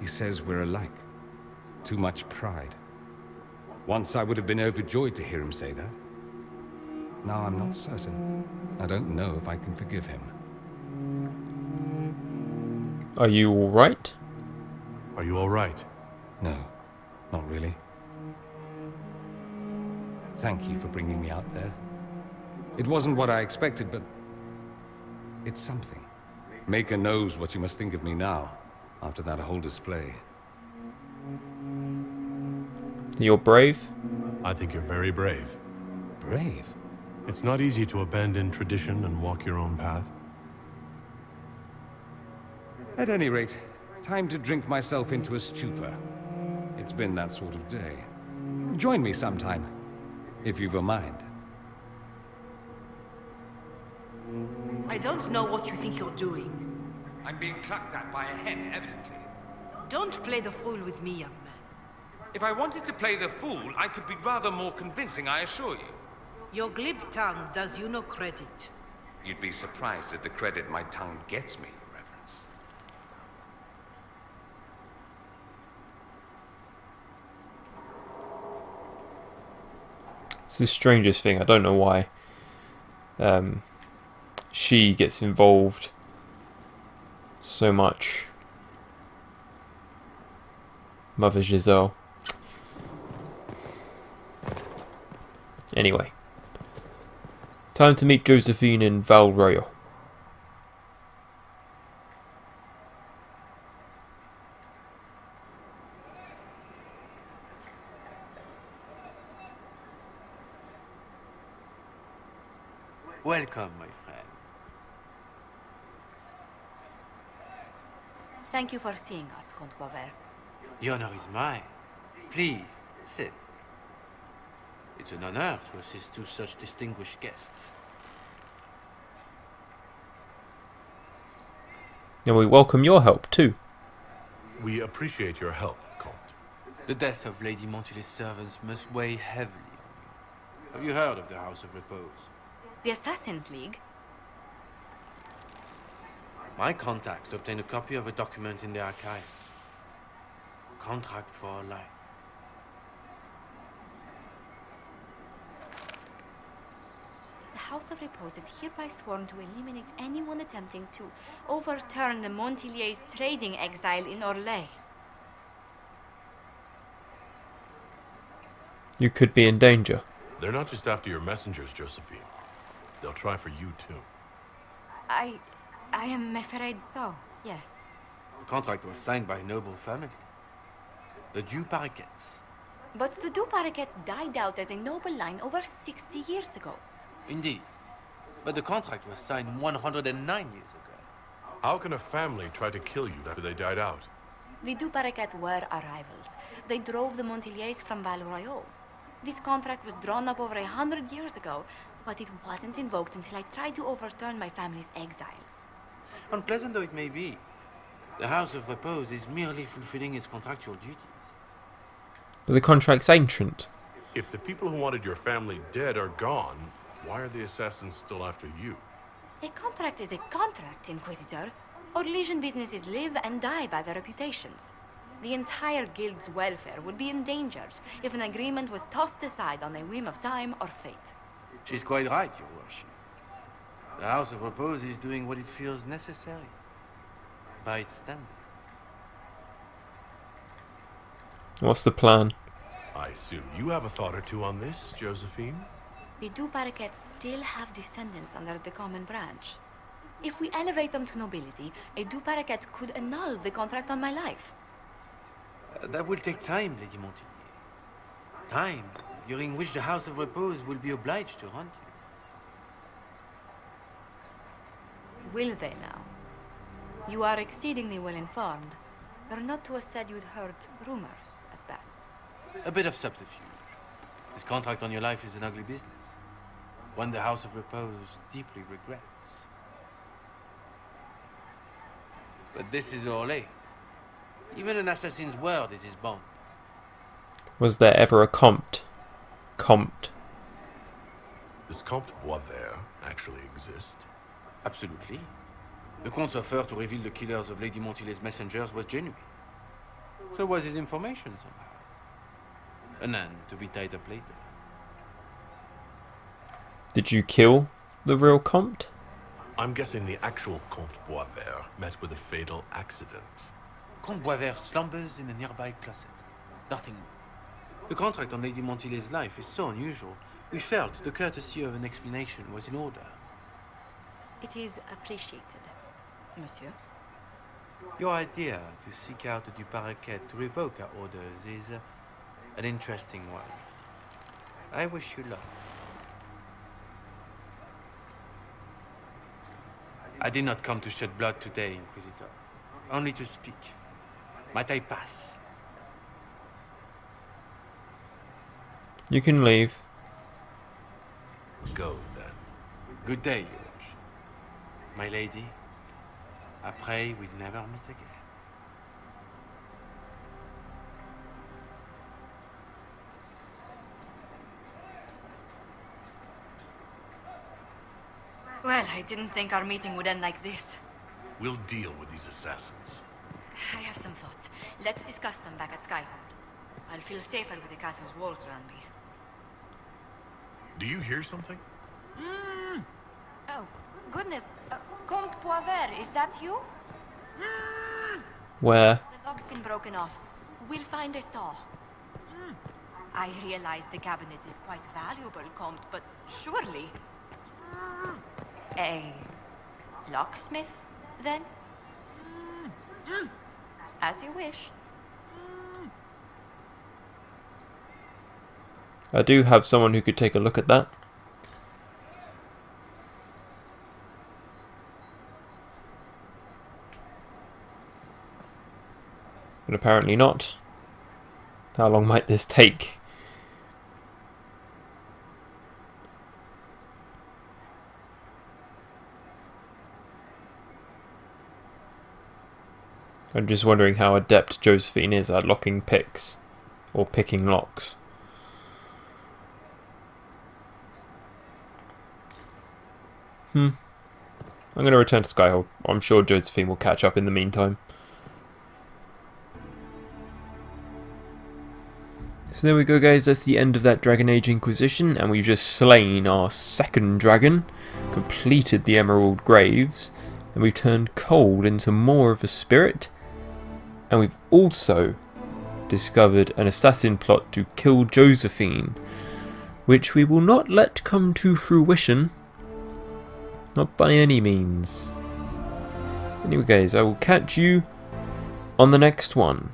He says we're alike. Too much pride. Once I would have been overjoyed to hear him say that. Now I'm not certain. I don't know if I can forgive him. Are you alright? Are you alright? No, not really. Thank you for bringing me out there. It wasn't what I expected, but it's something. Maker knows what you must think of me now, after that whole display. You're brave? I think you're very brave. Brave? It's not easy to abandon tradition and walk your own path. At any rate, time to drink myself into a stupor. It's been that sort of day. Join me sometime, if you've a mind. I don't know what you think you're doing. I'm being clucked at by a hen, evidently. Don't play the fool with me, young man. If I wanted to play the fool, I could be rather more convincing, I assure you. Your glib tongue does you no credit. You'd be surprised at the credit my tongue gets me, Your Reverence. It's the strangest thing. I don't know why. She gets involved so much. Mother Giselle. Anyway. Time to meet Josephine in Val Royal. Welcome, my friend. Thank you for seeing us, Comte Bover. The honor is mine. Please, sit. It's an honor to assist two such distinguished guests. And we welcome your help too. We appreciate your help, Comte. The death of Lady Montily's servants must weigh heavily on you. Have you heard of the House of Repose? The Assassin's League? My contacts obtained a copy of a document in the archive. A contract for a life. The House of Repose is hereby sworn to eliminate anyone attempting to overturn the Montiliers' trading exile in Orlais. You could be in danger. They're not just after your messengers, Josephine. They'll try for you too. I am afraid so, yes. The contract was signed by a noble family. The Du Paraquets. But the Du Paraquets died out as a noble line over 60 years ago. Indeed. But the contract was signed 109 years ago. How can a family try to kill you after they died out? The Du Paraquets were our rivals. They drove the Montiliers from Val Royaux. This contract was drawn up over 100 years ago, but it wasn't invoked until I tried to overturn my family's exile. Unpleasant though it may be, the House of Repose is merely fulfilling its contractual duties. But the contract's ancient. If the people who wanted your family dead are gone, why are the assassins still after you? A contract is a contract, Inquisitor. Orlesian businesses live and die by their reputations. The entire guild's welfare would be endangered if an agreement was tossed aside on a whim of time or fate. She's quite right, Your Worship. The House of Repose is doing what it feels necessary, by its standards. What's the plan? I assume you have a thought or two on this, Josephine? The Du Paraquets still have descendants under the common branch. If we elevate them to nobility, a Du Paraquet could annul the contract on my life. That will take time, Lady Montilyet. Time during which the House of Repose will be obliged to hunt you. Will they now? You are exceedingly well informed. You're not to have said you'd heard rumors, at best. A bit of subterfuge. This contract on your life is an ugly business. One the House of Repose deeply regrets. But this is Orlais. Even an assassin's word is his bond. Was there ever a Comte? Does Comte Boisvert actually exist? Absolutely. The Comte's offer to reveal the killers of Lady Montily's messengers was genuine. So was his information somehow. An end to be tied up later. Did you kill the real Comte? I'm guessing the actual Comte Boisvert met with a fatal accident. Comte Boisvert slumbers in a nearby closet. Nothing more. The contract on Lady Montily's life is so unusual, we felt the courtesy of an explanation was in order. It is appreciated, monsieur. Your idea to seek out the Du Paraquet to revoke our orders is an interesting one. I wish you luck. I did not come to shed blood today, Inquisitor. Only to speak. Might I pass? You can leave. Go, then. Good day, Your Worship. My lady, I pray we never meet again. Well, I didn't think our meeting would end like this. We'll deal with these assassins. I have some thoughts. Let's discuss them back at Skyhold. I'll feel safer with the castle's walls around me. Do you hear something? Oh, goodness. Comte Boisvert, is that you? Where? The lock's been broken off. We'll find a saw. I realize the cabinet is quite valuable, Comte, but surely... A locksmith, then? As you wish. I do have someone who could take a look at that. But apparently not. How long might this take? I'm just wondering how adept Josephine is at locking picks. Or picking locks. I'm going to return to Skyhold. I'm sure Josephine will catch up in the meantime. So there we go, guys. That's the end of that Dragon Age Inquisition, and we've just slain our second dragon, completed the Emerald Graves, and we've turned cold into more of a spirit, and we've also discovered an assassin plot to kill Josephine, which we will not let come to fruition, not by any means. Anyway, guys, I will catch you on the next one.